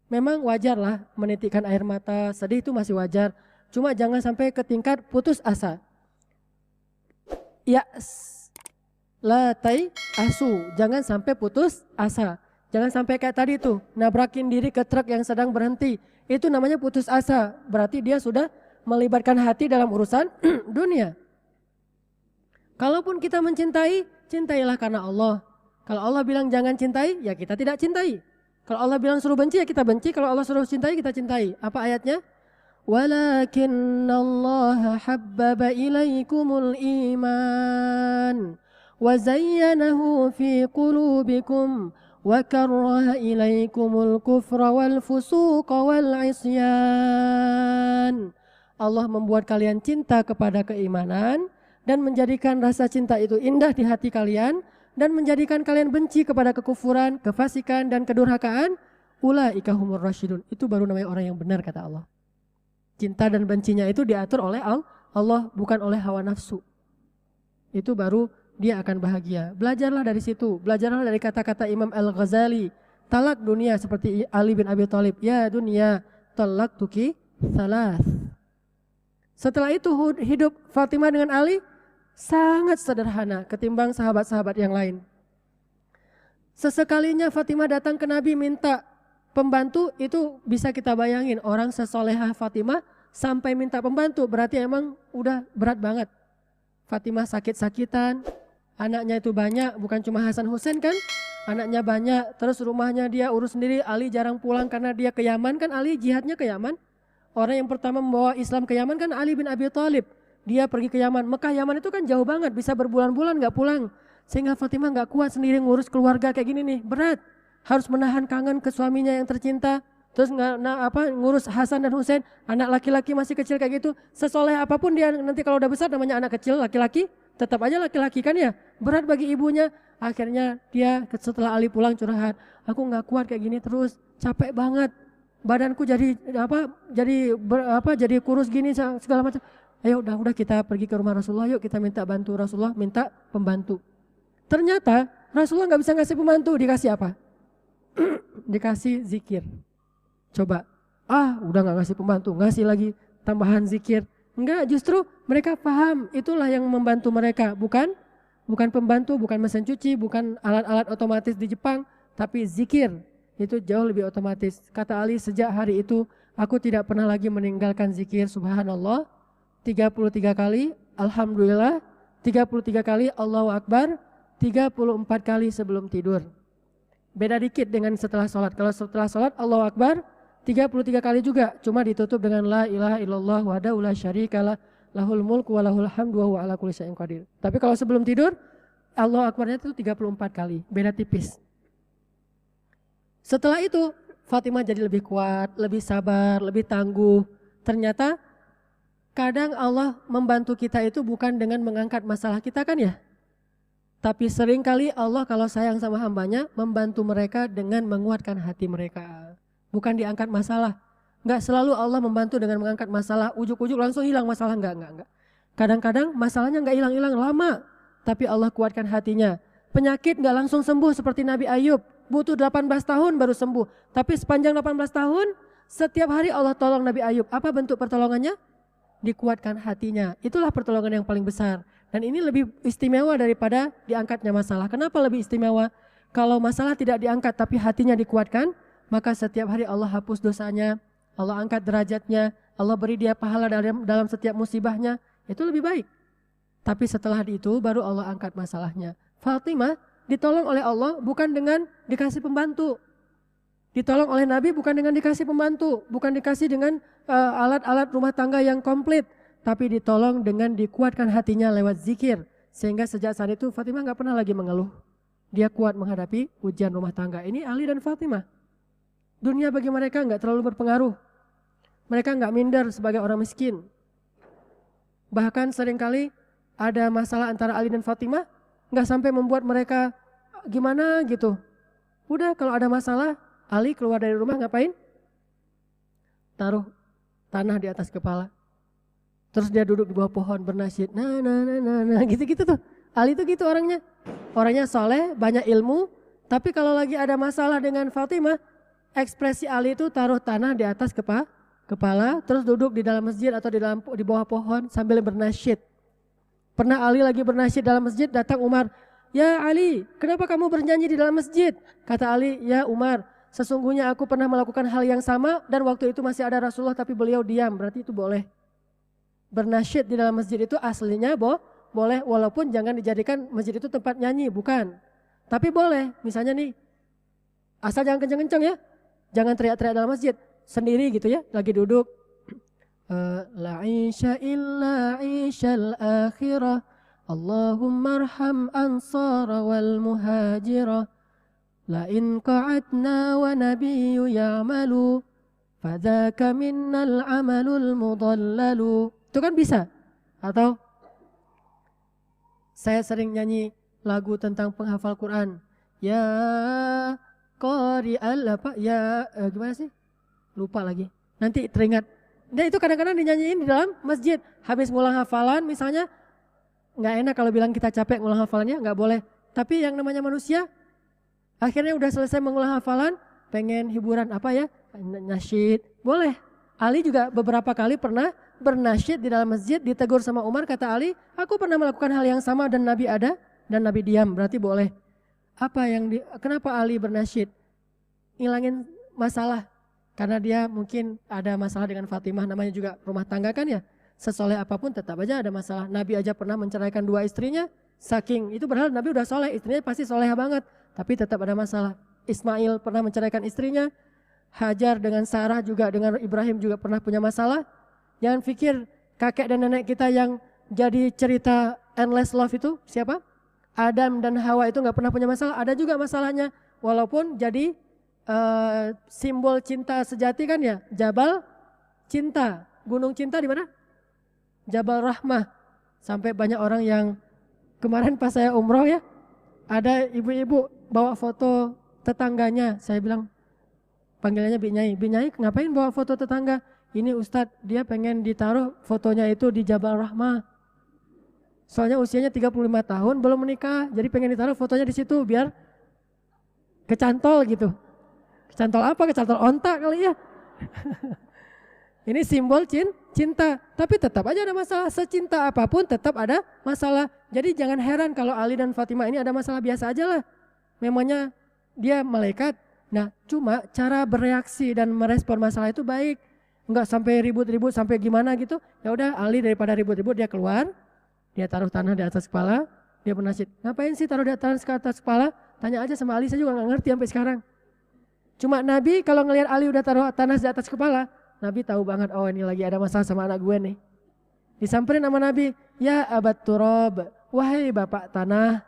Memang wajar lah menitikkan air mata, sedih itu masih wajar. Cuma jangan sampai ke tingkat putus asa. ya'as. La asu, jangan sampai putus asa. Jangan sampai kayak tadi tuh, nabrakin diri ke truk yang sedang berhenti. Itu namanya putus asa. Berarti dia sudah melibatkan hati dalam urusan dunia. Kalaupun kita mencintai, cintailah karena Allah. Kalau Allah bilang jangan cintai, ya kita tidak cintai. Kalau Allah bilang suruh benci, ya kita benci. Kalau Allah suruh cintai, kita cintai. Apa ayatnya? Walakinnallaha habbaba ilaikumul iman wa zayyanahu fi qulubikum wa karraha ilaikumul kufra wal fusuqa wal isyan. Allah membuat kalian cinta kepada keimanan dan menjadikan rasa cinta itu indah di hati kalian dan menjadikan kalian benci kepada kekufuran, kefasikan dan kedurhakaan. Ulaika humur rasyidun. Itu baru namanya orang yang benar, kata Allah. Cinta dan bencinya itu diatur oleh Allah, bukan oleh hawa nafsu. Itu baru dia akan bahagia. Belajarlah dari situ. Belajarlah dari kata-kata Imam Al-Ghazali. Talak dunia seperti Ali bin Abi Thalib. Ya dunia, talak tuki salas. Setelah itu hidup Fatimah dengan Ali sangat sederhana ketimbang sahabat-sahabat yang lain. Sesekalinya Fatimah datang ke Nabi minta pembantu, itu bisa kita bayangin orang sesolehah Fatimah sampai minta pembantu, berarti emang udah berat banget. Fatimah sakit-sakitan, anaknya itu banyak, bukan cuma Hasan Husain kan, anaknya banyak, terus rumahnya dia urus sendiri. Ali jarang pulang karena dia ke Yaman kan, Ali jihadnya ke Yaman. Orang yang pertama membawa Islam ke Yaman kan Ali bin Abi Thalib. Dia pergi ke Yaman. Mekah Yaman itu kan jauh banget, bisa berbulan-bulan gak pulang. Sehingga Fatimah gak kuat sendiri ngurus keluarga kayak gini nih, berat. Harus menahan kangen ke suaminya yang tercinta. Terus ngurus Hasan dan Husain, anak laki-laki masih kecil kayak gitu. Sesoleh apapun dia nanti kalau udah besar namanya anak kecil laki-laki, tetap aja laki-laki kan ya. Berat bagi ibunya. Akhirnya dia setelah Ali pulang curhat, aku gak kuat kayak gini terus, capek banget. Badanku jadi kurus gini segala macam. Ayo udah kita pergi ke rumah Rasulullah, yuk kita minta bantu Rasulullah, minta pembantu. Ternyata Rasulullah nggak bisa ngasih pembantu, dikasih apa? Dikasih zikir. Coba, udah nggak ngasih pembantu, ngasih lagi tambahan zikir. Enggak, justru mereka paham itulah yang membantu mereka, bukan pembantu, bukan mesin cuci, bukan alat-alat otomatis di Jepang, tapi zikir. Itu jauh lebih otomatis. Kata Ali, sejak hari itu aku tidak pernah lagi meninggalkan zikir subhanallah 33 kali, alhamdulillah 33 kali, Allahu Akbar 34 kali sebelum tidur. Beda dikit dengan setelah sholat. Kalau setelah sholat Allahu Akbar 33 kali juga, cuma ditutup dengan la ilaha illallah wahdahu la syarikalah lahul mulku wa lahul hamdu wa huwa ala kulli syai'in qadir. Tapi kalau sebelum tidur Allahu Akbarnya itu 34 kali, beda tipis. Setelah itu Fatimah jadi lebih kuat, lebih sabar, lebih tangguh. Ternyata kadang Allah membantu kita itu bukan dengan mengangkat masalah kita kan ya. Tapi seringkali Allah kalau sayang sama hambanya membantu mereka dengan menguatkan hati mereka. Bukan diangkat masalah. Enggak selalu Allah membantu dengan mengangkat masalah, ujuk-ujuk langsung hilang masalah, enggak. Kadang-kadang masalahnya enggak hilang-hilang lama, tapi Allah kuatkan hatinya. Penyakit enggak langsung sembuh seperti Nabi Ayub. Butuh 18 tahun baru sembuh. Tapi sepanjang 18 tahun, setiap hari Allah tolong Nabi Ayub. Apa bentuk pertolongannya? Dikuatkan hatinya. Itulah pertolongan yang paling besar. Dan ini lebih istimewa daripada diangkatnya masalah. Kenapa lebih istimewa? Kalau masalah tidak diangkat tapi hatinya dikuatkan, maka setiap hari Allah hapus dosanya, Allah angkat derajatnya, Allah beri dia pahala dalam setiap musibahnya. Itu lebih baik. Tapi setelah itu baru Allah angkat masalahnya. Fatimah ditolong oleh Allah bukan dengan dikasih pembantu. Ditolong oleh Nabi bukan dengan dikasih pembantu, bukan dikasih dengan alat-alat rumah tangga yang komplit, tapi ditolong dengan dikuatkan hatinya lewat zikir. Sehingga sejak saat itu Fatimah gak pernah lagi mengeluh. Dia kuat menghadapi ujian rumah tangga. Ini Ali dan Fatimah. Dunia bagi mereka gak terlalu berpengaruh. Mereka gak minder sebagai orang miskin. Bahkan seringkali ada masalah antara Ali dan Fatimah, gak sampai membuat mereka gimana gitu. Udah kalau ada masalah, Ali keluar dari rumah ngapain? Taruh tanah di atas kepala. Terus dia duduk di bawah pohon bernasyid. Nah, gitu-gitu tuh. Ali tuh gitu orangnya. Orangnya soleh, banyak ilmu. Tapi kalau lagi ada masalah dengan Fatimah, ekspresi Ali itu taruh tanah di atas kepala. Terus duduk di dalam masjid atau di bawah pohon sambil bernasyid. Pernah Ali lagi bernasyid dalam masjid, datang Umar. Ya Ali, kenapa kamu bernyanyi di dalam masjid? Kata Ali, ya Umar, sesungguhnya aku pernah melakukan hal yang sama dan waktu itu masih ada Rasulullah tapi beliau diam. Berarti itu boleh. Bernasyid di dalam masjid itu aslinya boleh, walaupun jangan dijadikan masjid itu tempat nyanyi, bukan. Tapi boleh, misalnya nih, asal jangan kenceng-kenceng ya. Jangan teriak-teriak dalam masjid, sendiri gitu ya, lagi duduk. La isha illa ishal akhirah, Allahumma arham ansara wal muhajirah. La in qa'adna wa nabiyyu ya'malu, fadhaka minnal amalul mudallalu. Itu kan bisa. Atau saya sering nyanyi lagu tentang penghafal Quran. Ya qari'al apa? Ya gimana sih? Lupa lagi. Nanti teringat. Nah itu kadang-kadang dinyanyiin di dalam masjid. Habis ngulang hafalan misalnya. Nggak enak kalau bilang kita capek ngulang hafalannya. Nggak boleh. Tapi yang namanya manusia. Akhirnya udah selesai mengulang hafalan. Pengen hiburan apa ya? Nasyid. Boleh. Ali juga beberapa kali pernah bernasyid di dalam masjid, ditegur sama Umar, kata Ali, aku pernah melakukan hal yang sama dan Nabi ada dan Nabi diam, berarti boleh. Kenapa Ali bernasyid? Ngilangin masalah, karena dia mungkin ada masalah dengan Fatimah, namanya juga rumah tangga kan ya, sesoleh apapun tetap aja ada masalah. Nabi aja pernah menceraikan 2 istrinya, saking itu padahal Nabi udah soleh, istrinya pasti soleh banget, tapi tetap ada masalah. Ismail pernah menceraikan istrinya, Hajar dengan Sarah juga dengan Ibrahim juga pernah punya masalah. Jangan pikir kakek dan nenek kita yang jadi cerita endless love itu siapa? Adam dan Hawa itu nggak pernah punya masalah. Ada juga masalahnya. Walaupun jadi simbol cinta sejati kan ya. Jabal Cinta. Gunung Cinta di mana? Jabal Rahmah. Sampai banyak orang yang kemarin pas saya umroh ya. Ada ibu-ibu bawa foto tetangganya. Saya bilang, panggilannya Binyai. Binyai ngapain bawa foto tetangga? Ini Ustadz, dia pengen ditaruh fotonya itu di Jabal Rahmah. Soalnya usianya 35 tahun, belum menikah. Jadi pengen ditaruh fotonya di situ biar kecantol gitu. Kecantol apa? Kecantol onta kali ya. Ini simbol cinta. Tapi tetap aja ada masalah. Secinta apapun tetap ada masalah. Jadi jangan heran kalau Ali dan Fatimah ini ada masalah, biasa aja lah. Memangnya dia malaikat. Nah, cuma cara bereaksi dan merespon masalah itu baik. Enggak sampai ribut-ribut sampai gimana gitu. Ya udah, Ali daripada ribut-ribut dia keluar, dia taruh tanah di atas kepala, dia bernasyid. Ngapain sih taruh di atas kepala? Tanya aja sama Ali, saya juga nggak ngerti sampai sekarang. Cuma Nabi kalau ngelihat Ali udah taruh tanah di atas kepala, Nabi tahu banget, oh ini lagi ada masalah sama anak gue nih. Disamperin sama Nabi, ya Abat Turab, wahai bapak tanah.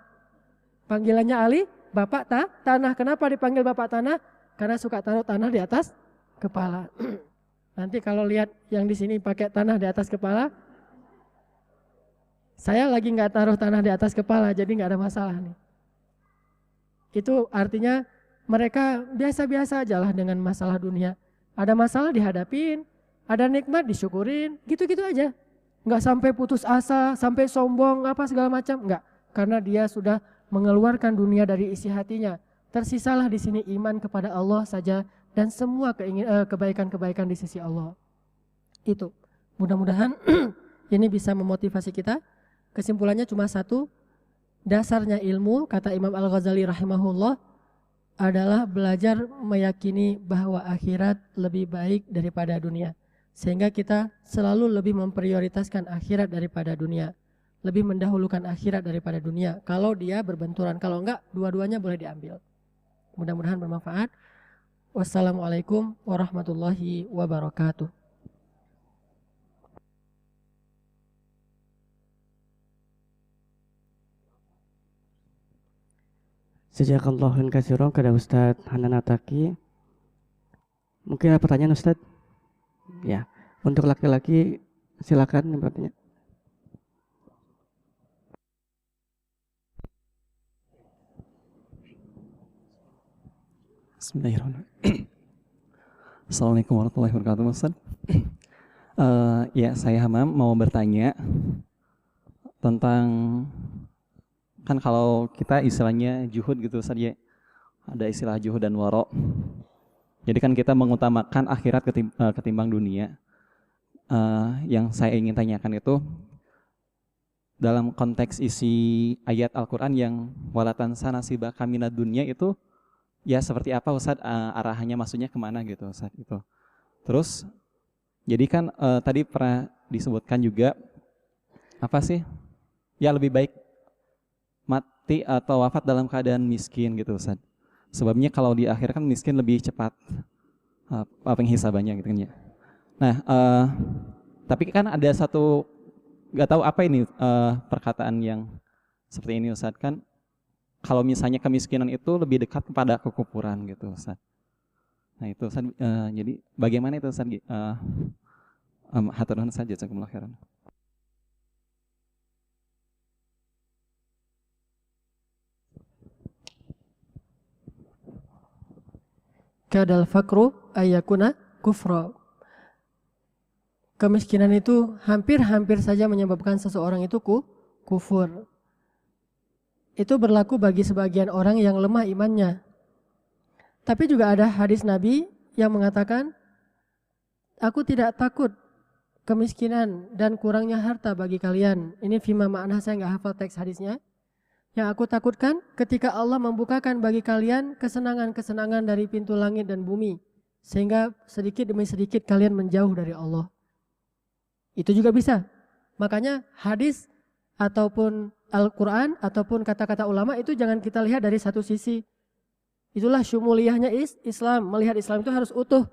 Panggilannya Ali, bapak tanah. Kenapa dipanggil bapak tanah? Karena suka taruh tanah di atas kepala. Nanti kalau lihat yang di sini pakai tanah di atas kepala, saya lagi nggak taruh tanah di atas kepala, jadi nggak ada masalah nih. Itu artinya mereka biasa-biasa aja lah dengan masalah dunia. Ada masalah dihadapin, ada nikmat disyukurin, gitu-gitu aja. Nggak sampai putus asa, sampai sombong apa segala macam, nggak. Karena dia sudah mengeluarkan dunia dari isi hatinya. Tersisalah di sini iman kepada Allah saja dan semua kebaikan-kebaikan di sisi Allah. Itu. Mudah-mudahan ini bisa memotivasi kita. Kesimpulannya cuma satu. Dasarnya ilmu, kata Imam Al-Ghazali rahimahullah, adalah belajar meyakini bahwa akhirat lebih baik daripada dunia. Sehingga kita selalu lebih memprioritaskan akhirat daripada dunia. Lebih mendahulukan akhirat daripada dunia. Kalau dia berbenturan, kalau enggak dua-duanya boleh diambil. Mudah-mudahan bermanfaat. Wassalamualaikum warahmatullahi wabarakatuh. Jazakallahu khairan kepada Ustadz Hanan Ataki. Mungkin ada pertanyaan Ustadz? Ya, untuk laki-laki silakan yang bertanya. Bismillahirrahmanirrahim. Assalamualaikum warahmatullahi wabarakatuh, Ustaz. Ya, saya Hamam mau bertanya tentang, kan kalau kita istilahnya juhud gitu Ustaz ya, ada istilah juhud dan waro. Jadi kan kita mengutamakan akhirat ketimbang dunia. Yang saya ingin tanyakan itu, dalam konteks isi ayat Al-Quran yang walatan sanasiba kamina dunia itu ya seperti apa Ustaz, arahannya maksudnya kemana gitu Ustaz itu. Terus jadi kan tadi pernah disebutkan juga apa sih ya lebih baik mati atau wafat dalam keadaan miskin gitu Ustaz. Sebabnya kalau di akhir kan miskin lebih cepat penghisabannya gitu kan ya. Nah tapi kan ada satu nggak tahu apa ini perkataan yang seperti ini Ustaz, kan kalau misalnya kemiskinan itu lebih dekat kepada kekufuran gitu Ustaz. Nah itu Ustaz, jadi bagaimana itu Ustaz? Hatur nuhun saja, jazakumullah khairan. Kadal fakru ayakuna kufra. Kemiskinan itu hampir saja menyebabkan seseorang itu kufur. Itu berlaku bagi sebagian orang yang lemah imannya. Tapi juga ada hadis Nabi yang mengatakan, aku tidak takut kemiskinan dan kurangnya harta bagi kalian. Ini fima ma'na, saya nggak hafal teks hadisnya. Yang aku takutkan ketika Allah membukakan bagi kalian kesenangan-kesenangan dari pintu langit dan bumi. Sehingga sedikit demi sedikit kalian menjauh dari Allah. Itu juga bisa. Makanya hadis ataupun Al-Quran ataupun kata-kata ulama itu jangan kita lihat dari satu sisi. Itulah syumuliyahnya Islam. Melihat Islam itu harus utuh.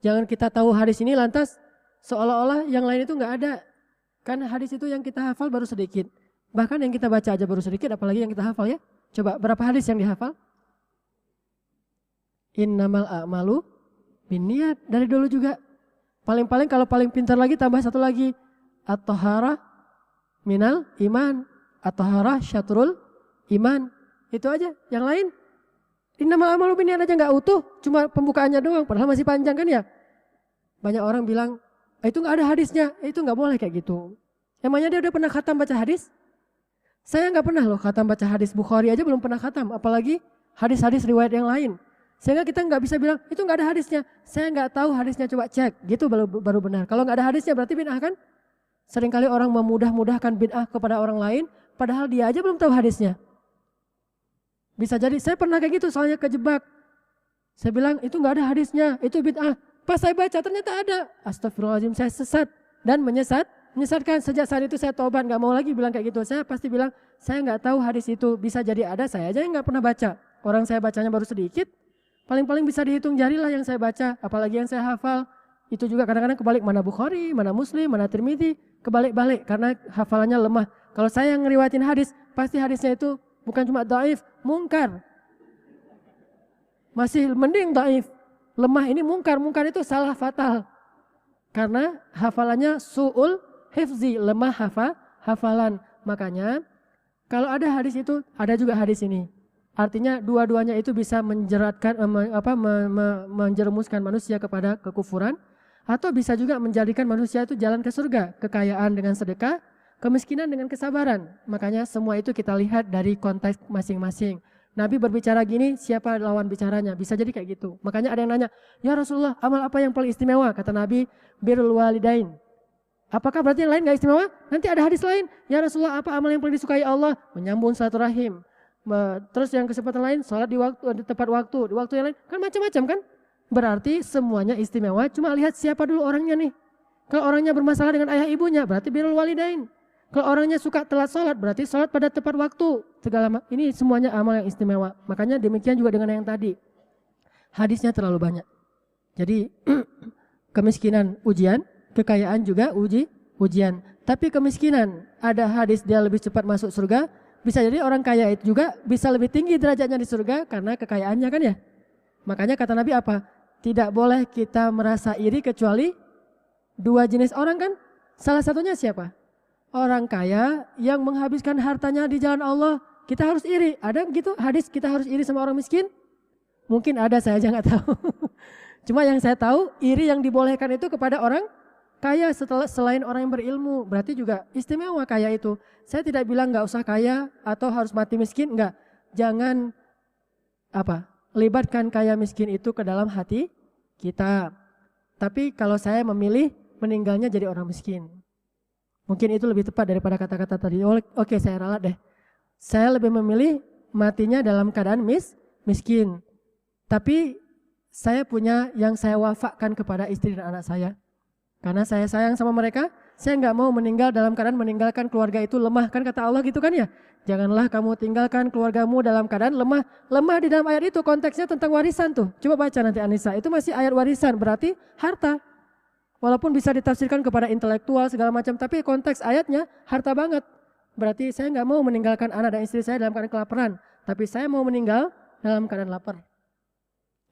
Jangan kita tahu hadis ini lantas seolah-olah yang lain itu nggak ada. Kan hadis itu yang kita hafal baru sedikit. Bahkan yang kita baca aja baru sedikit, apalagi yang kita hafal ya. Coba berapa hadis yang dihafal? Innamal a'malu binniyat. Dari dulu juga. Paling-paling kalau paling pintar lagi tambah satu lagi. At-taharah minal iman. At-taharah syatrul iman. Itu aja. Yang lain innamal a'malu binniyat aja nggak utuh. Cuma pembukaannya doang. Padahal masih panjang kan ya. Banyak orang bilang, itu nggak ada hadisnya. Itu nggak boleh kayak gitu. Emangnya dia udah pernah khatam baca hadis? Saya nggak pernah loh khatam baca hadis. Bukhari aja belum pernah khatam. Apalagi hadis-hadis riwayat yang lain. Sehingga kita nggak bisa bilang, itu nggak ada hadisnya. Saya nggak tahu hadisnya, coba cek. Gitu baru benar. Kalau nggak ada hadisnya berarti bid'ah kan? Seringkali orang memudah-mudahkan bid'ah kepada orang lain. Padahal dia aja belum tahu hadisnya. Bisa jadi, saya pernah kayak gitu soalnya kejebak. Saya bilang, itu nggak ada hadisnya. Itu bid'ah. Pas saya baca ternyata ada. Astagfirullahaladzim, saya sesat dan menyesatkan. Sejak saat itu saya tobat, nggak mau lagi bilang kayak gitu. Saya pasti bilang, saya nggak tahu hadis itu. Bisa jadi ada, saya aja yang nggak pernah baca. Orang saya bacanya baru sedikit. Paling-paling bisa dihitung jari lah yang saya baca, apalagi yang saya hafal. Itu juga kadang-kadang kebalik, mana Bukhari, mana Muslim, mana Tirmidzi, kebalik-balik karena hafalannya lemah. Kalau saya yang ngeriwayatin hadis, pasti hadisnya itu bukan cuma dhaif, mungkar. Masih mending dhaif. Lemah ini mungkar itu salah fatal. Karena hafalannya su'ul hifzi, lemah hafalan. Makanya kalau ada hadis itu, ada juga hadis ini. Artinya dua-duanya itu bisa menjeratkan, menjerumuskan manusia kepada kekufuran, atau bisa juga menjadikan manusia itu jalan ke surga, kekayaan dengan sedekah, kemiskinan dengan kesabaran. Makanya semua itu kita lihat dari konteks masing-masing. Nabi berbicara gini, siapa lawan bicaranya? Bisa jadi kayak gitu. Makanya ada yang nanya, ya Rasulullah, amal apa yang paling istimewa? Kata Nabi, birrul walidain. Apakah berarti yang lain gak istimewa? Nanti ada hadis lain. Ya Rasulullah, apa amal yang paling disukai Allah? Menyambung silaturahim. Terus yang kesempatan lain, sholat di tepat waktu, di waktu yang lain, kan macam-macam kan? Berarti semuanya istimewa, cuma lihat siapa dulu orangnya nih. Kalau orangnya bermasalah dengan ayah ibunya, berarti birrul walidain. Kalau orangnya suka telat sholat, berarti sholat pada tepat waktu. Ini semuanya amal yang istimewa. Makanya demikian juga dengan yang tadi. Hadisnya terlalu banyak. Jadi kemiskinan ujian, kekayaan juga ujian. Tapi kemiskinan, ada hadis dia lebih cepat masuk surga. Bisa jadi orang kaya itu juga bisa lebih tinggi derajatnya di surga karena kekayaannya kan ya. Makanya kata Nabi apa? Tidak boleh kita merasa iri kecuali dua jenis orang kan. Salah satunya siapa? Orang kaya yang menghabiskan hartanya di jalan Allah. Kita harus iri. Ada gitu hadis kita harus iri sama orang miskin? Mungkin ada, saya aja nggak tahu. Cuma yang saya tahu iri yang dibolehkan itu kepada orang kaya selain orang yang berilmu. Berarti juga istimewa kaya itu. Saya tidak bilang nggak usah kaya atau harus mati miskin, enggak. Jangan libatkan kaya miskin itu ke dalam hati kita. Tapi kalau saya memilih meninggalnya jadi orang miskin. Mungkin itu lebih tepat daripada kata-kata tadi. Oke, saya ralat deh. Saya lebih memilih matinya dalam keadaan miskin. Tapi saya punya yang saya wafakkan kepada istri dan anak saya. Karena saya sayang sama mereka, saya nggak mau meninggal dalam keadaan meninggalkan keluarga itu lemah. Kan kata Allah gitu kan ya. Janganlah kamu tinggalkan keluargamu dalam keadaan lemah. Lemah di dalam ayat itu konteksnya tentang warisan tuh. Coba baca nanti Anissa. Itu masih ayat warisan, berarti harta. Walaupun bisa ditafsirkan kepada intelektual segala macam, tapi konteks ayatnya harta banget. Berarti saya nggak mau meninggalkan anak dan istri saya dalam keadaan kelaparan, tapi saya mau meninggal dalam keadaan lapar.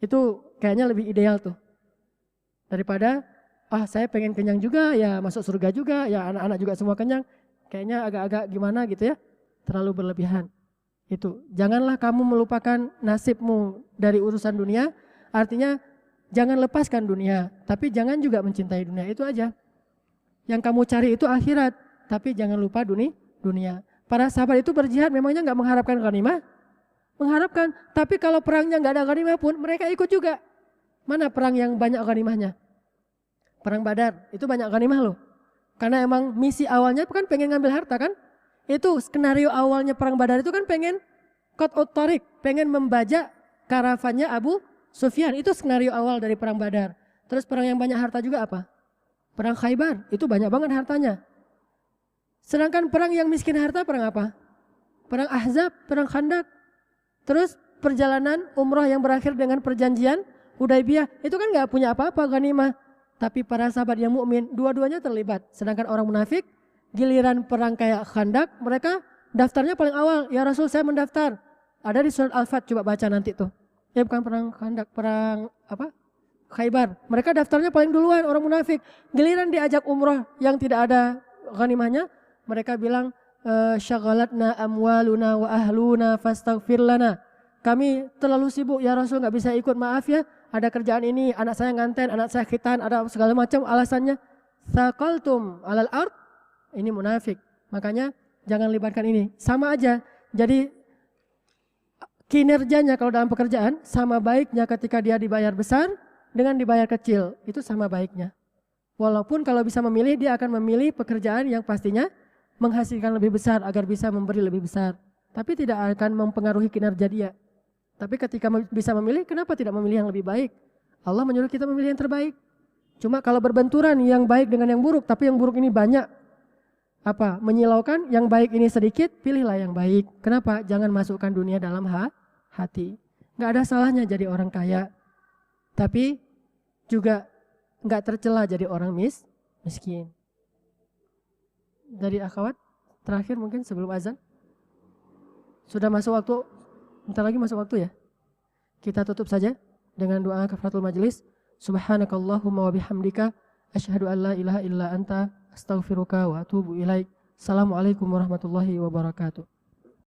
Itu kayaknya lebih ideal tuh. Daripada, saya pengen kenyang juga, ya masuk surga juga, ya anak-anak juga semua kenyang. Kayaknya agak-agak gimana gitu ya, terlalu berlebihan. Itu, janganlah kamu melupakan nasibmu dari urusan dunia, artinya jangan lepaskan dunia, tapi jangan juga mencintai dunia, itu aja. Yang kamu cari itu akhirat, tapi jangan lupa dunia. Para sahabat itu berjihad memangnya nggak mengharapkan ghanimah? Mengharapkan, tapi kalau perangnya nggak ada ghanimah pun mereka ikut juga. Mana perang yang banyak ghanimahnya? Perang Badar, itu banyak ghanimah loh. Karena emang misi awalnya kan pengen ngambil harta kan? Itu skenario awalnya perang Badar itu kan pengen qat'ut thariq, pengen membajak karavannya Abu Sufyan, itu skenario awal dari perang Badar. Terus perang yang banyak harta juga apa? Perang Khaybar, itu banyak banget hartanya. Sedangkan perang yang miskin harta perang apa? Perang Ahzab, perang Khandak. Terus perjalanan umroh yang berakhir dengan perjanjian Hudaybiyah, itu kan gak punya apa-apa ghanimah. Tapi para sahabat yang mukmin dua-duanya terlibat. Sedangkan orang munafik, giliran perang kayak Khandak, mereka daftarnya paling awal. Ya Rasul, saya mendaftar. Ada di surat Al-Fat, coba baca nanti tuh. Ya bukan perang Khandak, perang apa? Khaybar. Mereka daftarnya paling duluan orang munafik. Giliran diajak umroh yang tidak ada ghanimahnya, mereka bilang syaghalatna amwaluna wa ahluna fastaghfir lana. Kami terlalu sibuk ya Rasul, nggak bisa ikut, maaf ya. Ada kerjaan ini, anak saya nganten, anak saya khitan, ada segala macam alasannya. Thaqaltum alal ard. Ini munafik. Makanya jangan libatkan ini. Sama aja. Jadi kinerjanya kalau dalam pekerjaan sama baiknya ketika dia dibayar besar dengan dibayar kecil, itu sama baiknya. Walaupun kalau bisa memilih, dia akan memilih pekerjaan yang pastinya menghasilkan lebih besar agar bisa memberi lebih besar. Tapi tidak akan mempengaruhi kinerja dia. Tapi ketika bisa memilih, kenapa tidak memilih yang lebih baik? Allah menyuruh kita memilih yang terbaik. Cuma kalau berbenturan yang baik dengan yang buruk, tapi yang buruk ini banyak, menyilaukan, yang baik ini sedikit, pilihlah yang baik. Kenapa? Jangan masukkan dunia dalam hati. Gak ada salahnya jadi orang kaya, tapi juga gak tercela jadi orang miskin. Dari akhwat, terakhir mungkin sebelum azan. Sudah masuk waktu, bentar lagi masuk waktu ya. Kita tutup saja dengan doa kafaratul majlis. Subhanakallahumma wa bihamdika asyhadu an la ilaha illa anta astaghfiruka wa atubu ilaik. Assalamualaikum warahmatullahi wabarakatuh.